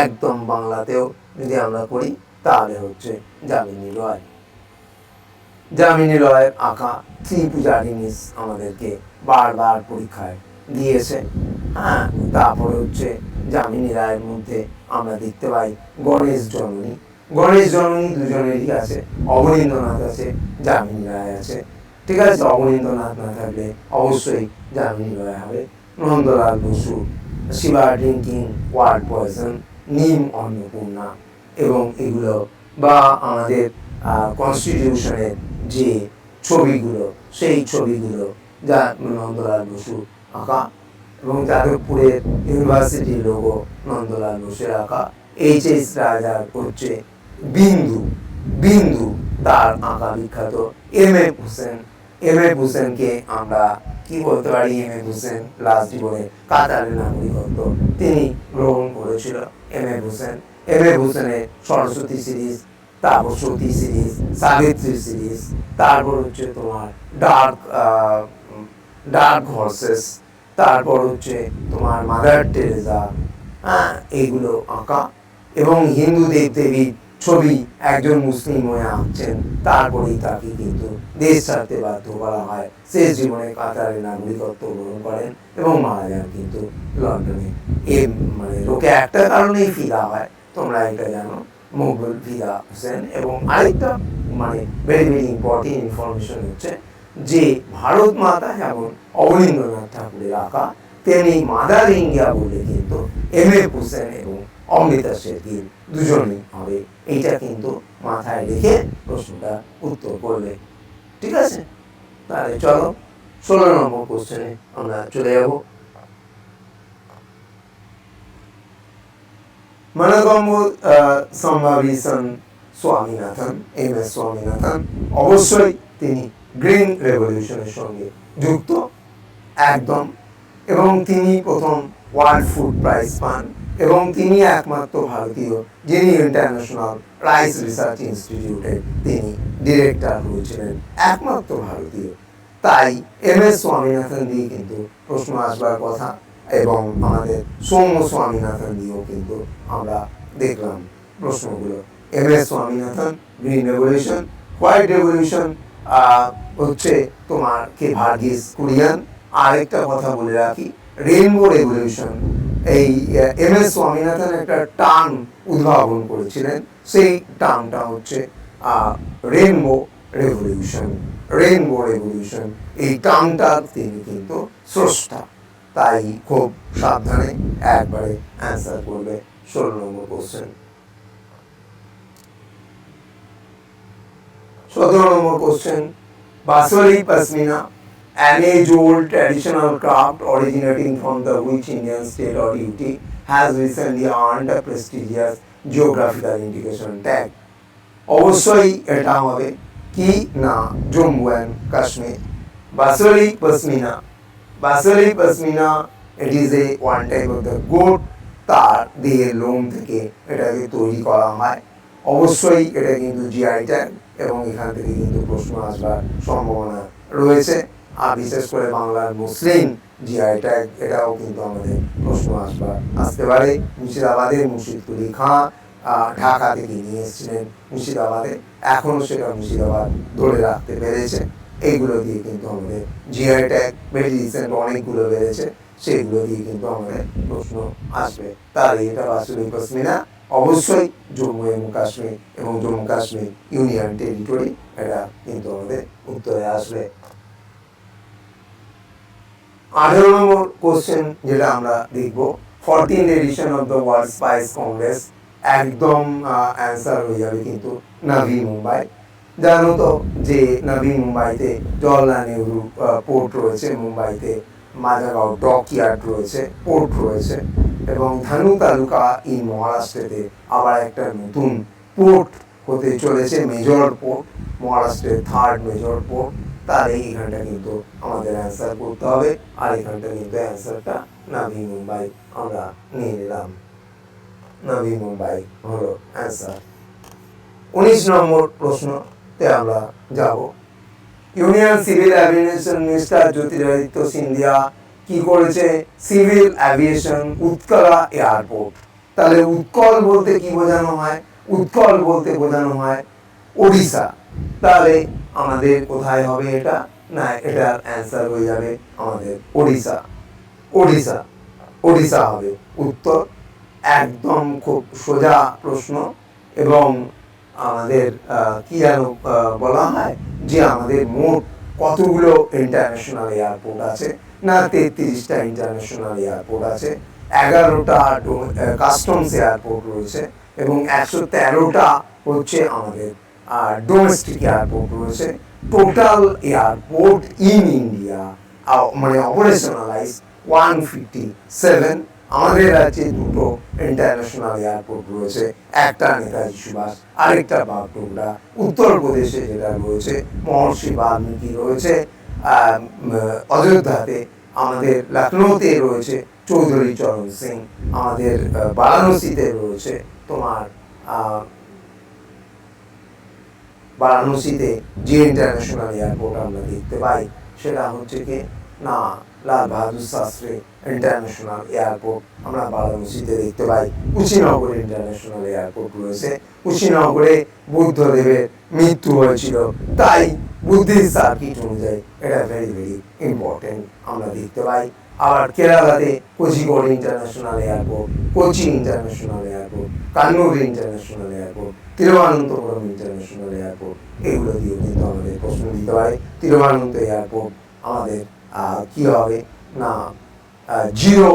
একদম বাংলাতেও যদি আমরা করি তাহলে হচ্ছে যামিনী রয়। যামিনী রয়ের আঁকা থ্রি পূজারিনীস আমাদেরকে বারবার পরীক্ষায় দিয়েছে। হ্যাঁ, তারপরে হচ্ছে যামিনী রায়ের মধ্যে আমরা দেখতে পাই গণেশ জননী দুজনেরই আছে, অবনীন্দ্রনাথ আছে, যামিনী রায় আছে। ঠিক আছে, অবনীন্দ্রনাথ না থাকলে অবশ্যই যামিনী রয় হবে। Nandalal Basu, Shiva drinking water poison, Nim Annapurna, এবং এগুলো বা আমাদের কনস্টিটিউশনের যে ছবিগুলো, সেই ছবিগুলো যা নন্দলাল বসু আঁকা, এবং যাদবপুরের ইউনিভার্সিটির লোগো নন্দলাল বসুর আঁকা। এইচ রাজার হচ্ছে বিন্দু, বিন্দু তার আঁকা বিখ্যাত এম এফ হোসেনকে আমরা কি বলতে পারি? এম এফ হোসেন লাস্ট জীবনে কাতারের নাগরিকত্ব তিনি গ্রহণ করেছিল। এম এফ হোসেনের সরস্বতী সিরিজ, তারপর সতী সিরিজ, সাবিত্রী সিরিজ, তারপর হচ্ছে তোমার ডার্ক হর্সেস, তারপর হচ্ছে তোমার মাদার টেরেসা, হ্যাঁ, এইগুলো আঁকা। এবং হিন্দু দেবদেবীর ছবি একজন মুসলিম হয়ে আঁকছেন, তারপরেই তাকে কিন্তু দেশ ছাড়তে বাধ্য করা হয়। শেষ জীবনে কাতারের নাগরিকত্ব গ্রহণ করেন এবং মারা যান কিন্তু লন্ডনে। মানে লোকে একটা কারণেই ফিদা হয়, তোমরা এটা জানো, মোগল ফিদা হোসেন। এবং আরেকটা মানে ভেরি ভেরি ইম্পর্টেন্ট ইনফরমেশন হচ্ছে যে ভারত মাতা যেমন অবনীন্দ্রনাথ ঠাকুরের আঁকা, তেমনি মাদার ইন্ডিয়া বলে কিন্তু এম এফ হোসেন এবং অমৃতা শেরগিল দুজনেই হবে। এইটা কিন্তু মাথায় রেখে প্রশ্নটা উত্তর করবে, ঠিক আছে? তাহলে চলো 16 নম্বর কোশ্চেনে আমরা চলে যাব। মনগম্বু সম্ভাবিসন স্বামীনাথন, এম এস স্বামীনাথন, অবশ্যই তিনি গ্রিন রেভলিউশনের সঙ্গে যুক্ত একদম। এবং তিনি প্রথম ওয়ার্ল্ড ফুড প্রাইজ পান এবং তিনি একমাত্র ভারতীয় যিনি ইন্টারন্যাশনাল রাইস রিসার্চ ইনস্টিটিউটের তিনি ডিরেক্টর হয়েছিলেন, একমাত্র ভারতীয়। তাই এম এস স্বামীনাথন দিয়ে কিন্তু প্রশ্ন আসবার কথা। এবং আমাদের সৌম্য স্বামীনাথন দিয়েও কিন্তু আমরা দেখলাম প্রশ্নগুলো। M S Swaminathan green revolution, white revolution হচ্ছে তোমার কে ভার্গিস কুরিয়ান। আরেকটা কথা বলে রাখি, রেইনবো রেভলিউশন, এই এম এস স্বামীনাথন একটা টার্ম উদ্ভাবন করেছিলেন, সেই টার্মটা হচ্ছে রেইনবো রেভলিউশন। রেইনবো রেভলিউশন এই টার্মটার তিনি কিন্তু স্রষ্টা। তাই খুব সাবধানে একবারে অ্যান্সার করবে 16 number question. 17 number question, Basohli Pashmina, an age-old traditional craft originating from the which Indian state or UT has recently earned a prestigious geographical indication tag. অবশ্যই এটা হবে কি না Jammu and Kashmir. Basohli Pashmina, Basohli Pashmina, it is a one type of the goat, তার দেহের লোম থেকে এটাকে তৈরি করা হয়। অবশ্যই এটা কিন্তু জিআই ট্যাগ এবং এখান থেকে কিন্তু প্রশ্ন আসবার সম্ভাবনা রয়েছে। আর বিশেষ করে বাংলার মুসলিম জিআই ট্যাগ, এটাও কিন্তু আমাদের প্রশ্ন আসতে পারে। মুর্শিদাবাদের মুর্শিদকুলি খাঁ ঢাকা থেকে নিয়ে এসেছিলেন মুর্শিদাবাদে, এখনও সেটা মুর্শিদাবাদ ধরে রাখতে পেরেছে। এইগুলো দিয়ে কিন্তু আমাদের জিআই ট্যাগ ভেরি রিসেন্ট অনেকগুলো বেড়েছে, সেইগুলো দিয়ে কিন্তু আমাদের প্রশ্ন আসবে। তাহলে এটা বাসলি পশমিনা অবশ্যই জম্মু এবং কাশ্মীর এবং জম্মু কাশ্মীর ইউনিয়ন টেরিটরি, এটা কিন্তু আমাদের উত্তরে আসবে। 18 নম্বর কোশ্চেন যেটা আমরা দেখব, 14th edition of the world spice Congress, একদম অ্যান্সার হয়ে যাবে কিন্তু নাভি মুম্বাই। জানো তো যে নাভি মুম্বাইতে জওহরলাল নেহরু পোর্ট রয়েছে, মুম্বাইতে মাজাগাঁও ডক ইয়ার্ড রয়েছে, পোর্ট রয়েছে। এবং ধানু তালুকা ইন মহারাষ্ট্রেতে আবার একটা নতুন পোর্ট হতে চলেছে, মেজর পোর্ট, মহারাষ্ট্রের 3rd মেজর পোর্ট। তাহলে এইখানটা কিন্তু আমাদের অ্যান্সার করতে হবে। আর এখানটা কিন্তু অ্যান্সারটা নাভি মুম্বাই আমরা নিয়ে নিলাম। নাভি মুম্বাই হলো অ্যান্সার। 19 নম্বর প্রশ্নতে আমরা যাব। Union civil aviation minister Jyotiraditya Scindia কি করেছে? Civil aviation Utkela airport. তাহলে উৎকল বলতে কি বোঝানো হয়? উৎকল বলতে বোঝানো হয় ওড়িশা। তাহলে আমাদের কোথায় হবে এটা? না, এটার অ্যান্সার হয়ে যাবে আমাদের ওড়িশা। ওড়িশা, ওড়িশা হবে উত্তর। একদম খুব সোজা প্রশ্ন। এবং আমাদের কি যেন বলা হয় যে আমাদের মোট কতগুলো ইন্টারন্যাশনাল এয়ারপোর্ট আছে? না, 33টা ইন্টারন্যাশনাল এয়ারপোর্ট আছে, 11টা কাস্টমস এয়ারপোর্ট রয়েছে এবং 113টা হচ্ছে আমাদের ডোমেস্টিক এয়ারপোর্ট রয়েছে। টোটাল এয়ারপোর্ট ইন ইন্ডিয়া মানে অপারেশনালাইজ 157। আমাদের আছে 2টো ইন্টারন্যাশনাল এয়ারপোর্ট রয়েছে, একটা নেতাজি সুভাষ, আরেকটা বাগডোগরা। উত্তরপ্রদেশে যেটা রয়েছে মহর্ষি বাল্মীকি রয়েছে, অযোধ্যাতে, আমাদের লখনৌতে রয়েছে চৌধুরী চরণ সিং, আমাদের বারাণসীতে রয়েছে তোমার বারাণসীতে যে ইন্টারন্যাশনাল এয়ারপোর্ট আমরা দেখতে পাই সেটা হচ্ছে কি না লাল বাহাদুর শাস্ত্রী ইন্টারন্যাশনাল এয়ারপোর্ট আমরা বারাণসীতে দেখতে পাই। কুশিনগর ইন্টারন্যাশনাল এয়ারপোর্ট রয়েছে, কুশিনগরে বুদ্ধদেবের মৃত্যু হয়েছিল, তাই বুদ্ধিস্ট সার্কিট অনুযায়ী এটা ভেরি ভেরি ইম্পর্টেন্ট আমরা দেখতে পাই। আবার কেরালাতে Kozhikode international airport, Kochi international airport, Kannur international airport, Thiruvananthapuram international airport, এগুলো দিয়েও কিন্তু আমাদের প্রশ্ন দিতে পারে। তিরুবনন্তপুরম এয়ারপোর্ট আমাদের কি হবে না জিরো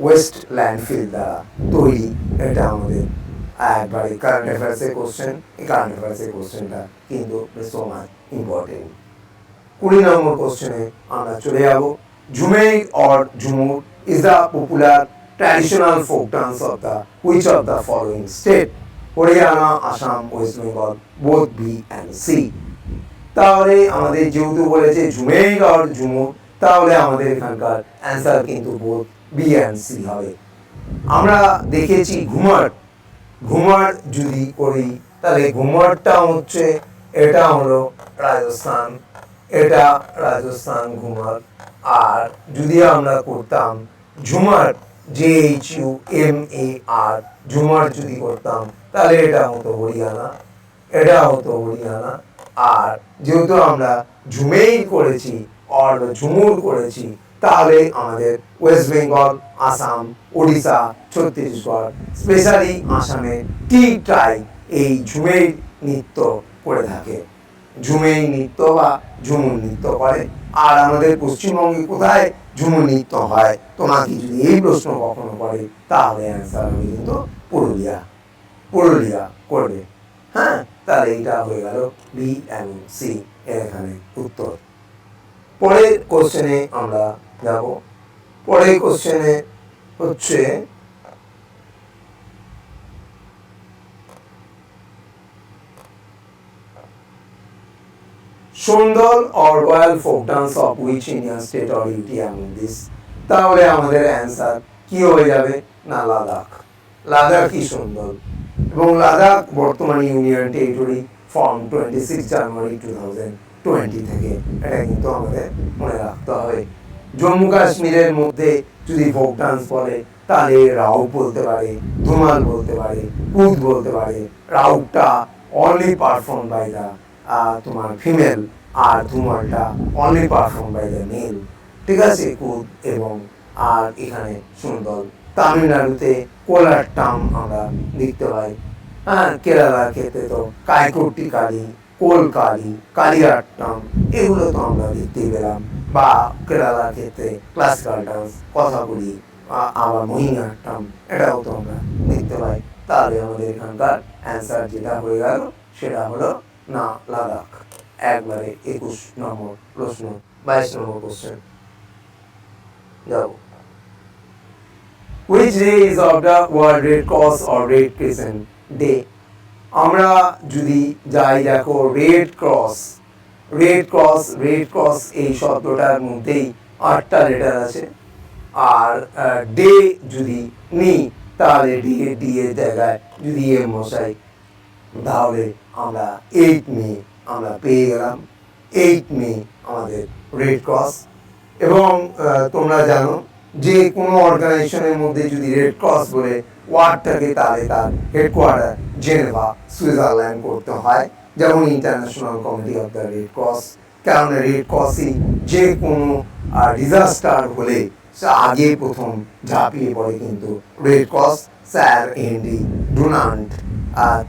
ওয়েস্ট ল্যান্ডফিল দ্বারা তৈরি, এটা আমাদের একবারে কারেন্ট অ্যাফেয়ার্সের কোশ্চেন। এই কারেন্ট অ্যাফেয়ার্সের কোশ্চেনটা কিন্তু সো মাচ ইম্পর্টেন্ট। 20 নম্বর কোশ্চেনে আমরা চলে যাব। ঝুমের or Jhumur is the popular traditional folk dance of the which of the following state? Haryana, Assam, West Bengal, both B and C। তাহলে আমাদের যেহেতু বলেছে ঝুমের or ঝুমুর, তাহলে আমাদের এখানকার অ্যান্সার কিন্তু both B and C হবে। আমরা দেখেছি ঘুমার, ঘুমার যদি করি তাহলে ঘুমারটা হচ্ছে এটা হলো রাজস্থান, এটা রাজস্থান ঘুমার। আর যদি আমরা করতাম ঝুমার JHUMAR, ঝুমার যদি করতাম তাহলে এটা হতো হরিয়ানা, এটা হতো হরিয়ানা। আর যেহেতু আমরা ঝুমেই করেছি আর ঝুমুর করেছি, তাহলে আমাদের ওয়েস্ট বেঙ্গল, আসাম, উড়িষ্যা, ছত্তিশগড়, স্পেশালি আসামে টি ট্রাইব এই ঝুমেই নৃত্য করে থাকে, ঝুমেই নৃত্য বা ঝুমুর নৃত্য করে। আর আমাদের পশ্চিমবঙ্গে কোথায় ঝুমুর নৃত্য হয় তোমাকে যদি এই প্রশ্ন কখনো করে, তাহলে অ্যান্সার হবে কিন্তু পুরুলিয়া, পুরুলিয়া করবে। হ্যাঁ, তাহলে এইটা হয়ে গেল বি এবং সি এখানে উত্তর। পরের কোশ্চেনে আমরা যাব। পরের কোশ্চেনে হচ্ছে সুন্দর or royal folk dance of which Indian state or UT among this? তাহলে আমাদের অ্যান্সার কি হয়ে যাবে না লাদাখ, লাদাখই সুন্দর। এবং লাদাখ বর্তমানে ইউনিয়ন টেরিটরি ফর্ম 26 জানুয়ারি 2020 থেকে, এটা কিন্তু আমাদের মনে রাখতে হবে। জম্মু কাশ্মীরের মধ্যে যদি ফোক ডান্স বলে তাহলে রাউট বলতে পারে, ধুমাল বলতে পারে, কুদ বলতে পারে। রাউটটা অনলি পারফর্ম বাই দা তোমার ফিমেল, আর ধুমালটা only perform by the male, ঠিক আছে, কুদ এবং আর এখানে সুন্দর। তামিলনাড়ুতে কোলাট্টাম আমরা দেখতে পাই। হ্যাঁ, কেরালার ক্ষেত্রে তো কাইকুটি কালী, কোলকালী, কালিয়াট্টাম, এগুলো তো আমরা দেখতেই পেলাম। বা কেরালার ক্ষেত্রে ক্লাসিক্যাল ডান্স, কথাগুলি, আবার মোহিনীয়াট্টাম, এটাও তো আমরা দেখতে পাই। তাহলে আমাদের এখানকার অ্যান্সার যেটা হয়ে গেল সেটা হলো না লাদাখ। একবারে 21 নম্বর প্রশ্ন, 22 নম্বর কোশ্চেন যাও। Which day is of the World Red Cross or Red Crescent Day? আমরা যদি যাই দেখো red cross, red cross, red cross এই শব্দটার মধ্যেই 8টা লেটার আছে। আর ডে যদি নিই তাহলে ডি এর জায়গায় যদি এম বসাই তাহলে আমরা 8 মে আমরা পেয়ে গেলাম। 8 মে আমাদের রেড ক্রস। এবং তোমরা জানো যে কোনো অর্গানাইজেশনের মধ্যে যদি রেড ক্রস বলে ওয়ার্ড থাকে তাহলে তার হেডকোয়ার্টার জেনেভা, সুইজারল্যান্ড করতে হয়, যেমন international committee of the red cross. কারণ রেড ক্রসই যে কোনো ডিজাস্টার হলে আগে প্রথম ঝাঁপিয়ে পড়ে কিন্তু red cross. Sir Henry Dunant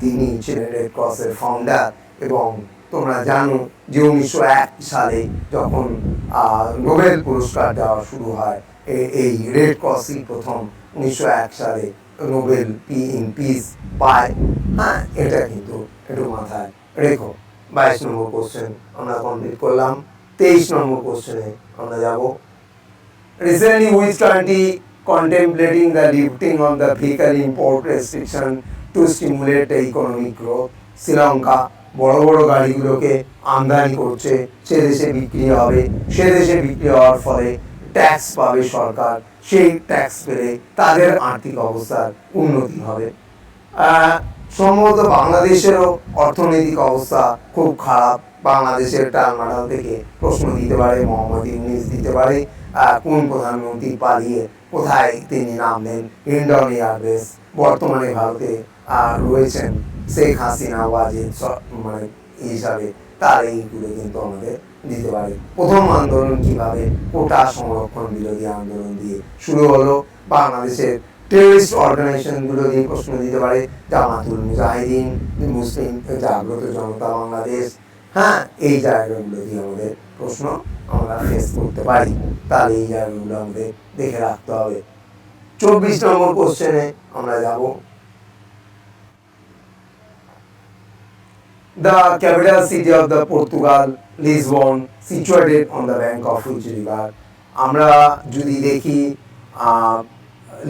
তিনি ছিলেন রেড ক্রসের ফাউন্ডার। এবং তোমরা জানো যে 1901 সালে যখন নোবেল পুরস্কার দেওয়া শুরু হয়, এই রেড ক্রসই প্রথম 1901 সালে নোবেল ইন পিস পায়। হ্যাঁ, এটা কিন্তু একটু মাথায় রেখো। 22 নম্বর কোশ্চেন আমরা কমপ্লিট করলাম। 23 নম্বর কোশ্চেনে আমরা যাব। Recently which country contemplating the lifting of the vehicle import restriction to stimulate the economic growth. Sri Lanka বড় বড় গাড়িগুলোকে আমদানি করছে, সে দেশে বিক্রি হবে, সে দেশে বিক্রি হওয়ার ফলে ট্যাক্স পাবে সরকার, সেই ট্যাক্স পেলে তাদের আর্থিক অবস্থার উন্নতি হবে। সম্ভবত বাংলাদেশেরও অর্থনৈতিক অবস্থা খুব খারাপ। বাংলাদেশের টালমাটাল থেকে প্রশ্ন দিতে পারে, মোহাম্মদ ইউনূস দিতে পারে কোন প্রধানমন্ত্রী পালিয়ে কোথায় তিনি নামলেন, ইন্ডিয়ান এয়ারবেস। বর্তমানে ভারতে রয়েছেন শেখ হাসিনা ওয়াজিদ মানে হিসাবে, তার এইগুলো কিন্তু আমাদের দিতে পারে। প্রথম আন্দোলন কিভাবে কোটা সংরক্ষণ বিরোধী আন্দোলন দিয়ে শুরু হলো, বাংলাদেশের টেররিস্ট অর্গানাইজেশনগুলো দিয়ে প্রশ্ন দিতে পারে, জামাতুল মুজাহিদিন, মুসলিম জাগ্রত জনতা বাংলাদেশ, হ্যাঁ এই জায়গাগুলো দিয়ে আমাদের প্রশ্ন আমরা ফেস করতে পারি। তাহলে এই জায়গাগুলো আমাদের দেখে রাখতে হবে। 24 নম্বর কোশ্চেনে আমরা যাব। The capital city of the Portugal, Lisbon, situated on the bank of which river? আমরা যদি দেখি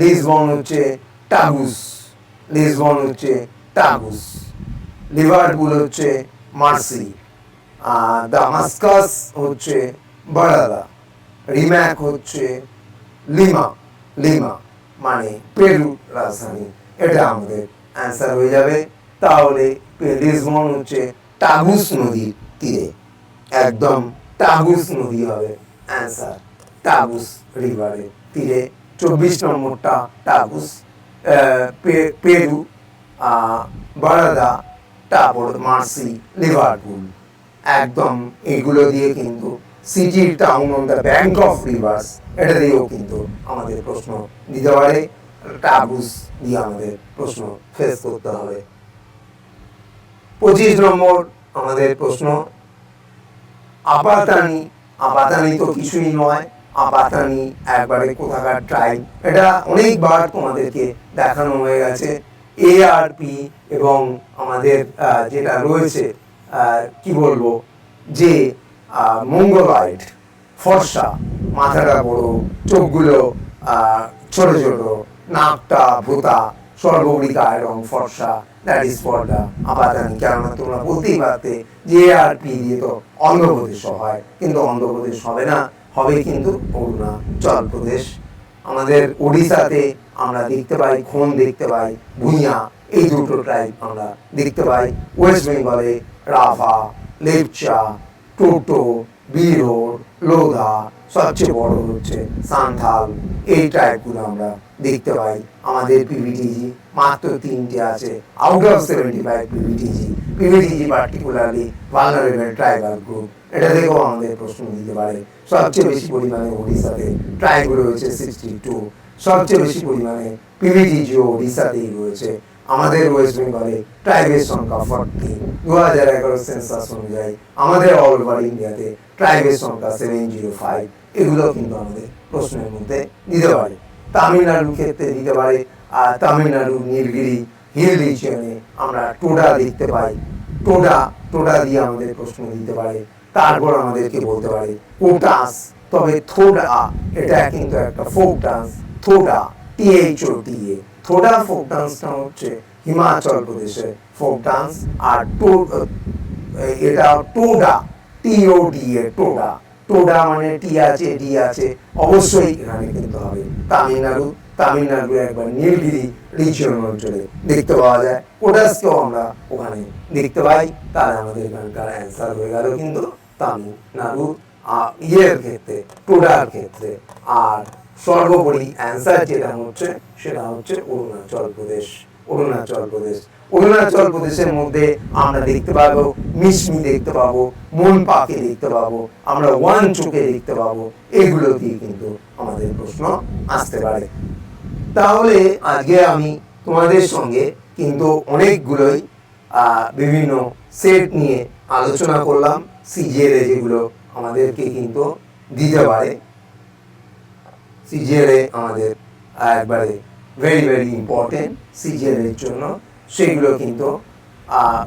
লিসবন হচ্ছে টাগুস, লিসবন হচ্ছে টাগুস, লিভারপুল হচ্ছে মার্সি, দামাস্কাস হচ্ছে বারাদা, রিম্যাক হচ্ছে লিমা, লিমা মানে পেরু রাজধানী। এটা আমাদের অ্যান্সার হয়ে যাবে। তাহলে লিসবন হচ্ছে টাগুস নদীর তীরে, একদম টাগুস নদী হবে অ্যান্সার, টাগুস রিভারের তীরে। 24 নম্বরটা টাগুস, পেরু, বারাদা, তারপর মার্সি, লিভারপুল, একদম এগুলো দিয়ে কিন্তু city town on the bank of rivers, এটা দিয়েও কিন্তু আমাদের প্রশ্ন দিতে পারে। টাগুস দিয়ে আমাদের প্রশ্ন ফেস করতে হবে। 25 নম্বর আমাদের প্রশ্ন, আপাতানি। আপাতানি তো কিছুই নয়, আপাতানি একবারে কোথাকার ট্রাইব, এটা অনেকবার তোমাদেরকে দেখানো হয়ে গেছে। এআরপি এবং আমাদের যেটা রয়েছে কি বলবো, যে মঙ্গলয়েড, ফর্সা, মাথাটা বড়, চোখগুলো ছোট ছোট, নাকটা ভোতা, সর্বরিকা এবং ফর্সা, that is for the Apatani. কেননা তোমরা বলতেই পারতে যে এআরপি দিয়ে তো অন্ধ্রপ্রদেশ হয়, কিন্তু অন্ধ্রপ্রদেশ হবে না, হবে কিন্তু অরুণাচল প্রদেশ। আমাদের ওড়িশাতে আমরা দেখতে পাই খন, দেখতে পাই ভূঁইয়া, এই দুটো ট্রাইব আমরা দেখতে পাই। ওয়েস্ট বেঙ্গলে রাভা, লেপচা, টোটো, বিরোর, লোধা, সবচেয়ে বড় হচ্ছে সান্থাল, এই ট্রাইবগুলো আমরা দেখতে পাই। আমাদের পিভিটিজি মাত্র 3টে আছে out of 75 PVTG. PVTG particularly vulnerable tribal group, এটা থেকেও আমাদের প্রশ্ন দিতে পারে। সবচেয়ে বেশি পরিমাণে ওড়িশাতে ট্রাইব রয়েছে 62, সবচেয়ে বেশি পরিমাণে পিভিটিজিও ওড়িশাতেই রয়েছে। আমাদের ওয়েস্ট বেঙ্গলে ট্রাইবের সংখ্যা 40। 2011 সেন্সাস অনুযায়ী আমাদের অল ওভার ইন্ডিয়াতে ট্রাইবের সংখ্যা 705। এগুলো কিন্তু আমাদের প্রশ্নের মধ্যে দিতে পারে। তামিলনাড়ুর ক্ষেত্রে দিতে পারে, আর তামিলনাড়ু নীলগিরি হিল রিজিয়নে আমরা টোডা দেখতে পাই, টোডা, টোডা দিয়ে আমাদের প্রশ্ন দিতে পারে। তারপর আমাদেরকে বলতে পারে কোটাস, তবে থোডা এটা কিন্তু একটা ফোক ডান্স, থোডা, THODA, থোডা ফোক ডান্সটা হচ্ছে হিমাচল প্রদেশের ফোক ডান্স। আর এটা টোডা, TODA, টোডা, টোডা মানে টি আছে, ডি আছে, অবশ্যই এখানে কিন্তু হবে তামিলনাড়ু। তামিলনাড়ু একবার নীলগিরি রিজিয়ন অঞ্চলে দেখতে পাওয়া যায়, কোটাসকেও আমরা ওখানে দেখতে পাই। তাহলে আমাদের এখানকার অ্যান্সার হয়ে গেল কিন্তু তামিলনাড়ু ইয়ের ক্ষেত্রে, টোডার ক্ষেত্রে। আর সর্বোপরি অ্যান্সার যেটা হচ্ছে সেটা হচ্ছে অরুণাচল প্রদেশ, অরুণাচল প্রদেশ। অরুণাচল প্রদেশের মধ্যে আমরা দেখতে পাবো মিশমি, দেখতে পাবো মন পাকে, দেখতে পাবো আমরা ওয়ান চোখে দেখতে পাবো। এগুলো দিয়ে কিন্তু আমাদের প্রশ্ন আসতে পারে। তাহলে আজকে আমি তোমাদের সঙ্গে কিন্তু অনেকগুলোই বিভিন্ন সেট নিয়ে আলোচনা করলাম, সিজিএল যেগুলো আমাদেরকে কিন্তু দিতে পারে। সিজিএল আমাদের একবারে ভেরি ভেরি ইম্পর্টেন্ট সিজিএল এর জন্য, সেগুলো কিন্তু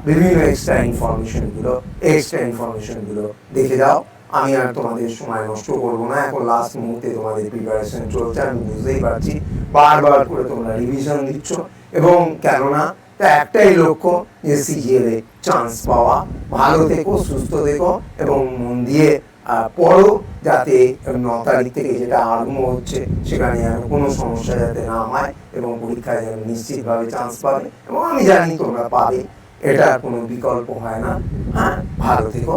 বিভিন্ন এক্সট্রা ইনফরমেশনগুলো দেখে যাও। আমি আর তোমাদের সময় নষ্ট করবো না। এখন লাস্ট মুহূর্তে তোমাদের প্রিপারেশন চলছে, আমি বুঝতেই পারছি বারবার করে তোমরা রিভিশন দিচ্ছ, এবং কেননা তা একটাই লক্ষ্য যে সিজিএল এ চান্স পাওয়া। ভালো থেকো, সুস্থ থেকো এবং মন দিয়ে পড়ো, যাতে 9 তারিখ থেকে যেটা আরম্ভ হচ্ছে সেখানে আর কোনো সমস্যা যাতে না হয়, এবং পরীক্ষায় যেন নিশ্চিতভাবে চান্স পাবে, এবং আমি জানি তোমরা পাবে, এটার কোনো বিকল্প হয় না। হ্যাঁ, ভালো থেকো।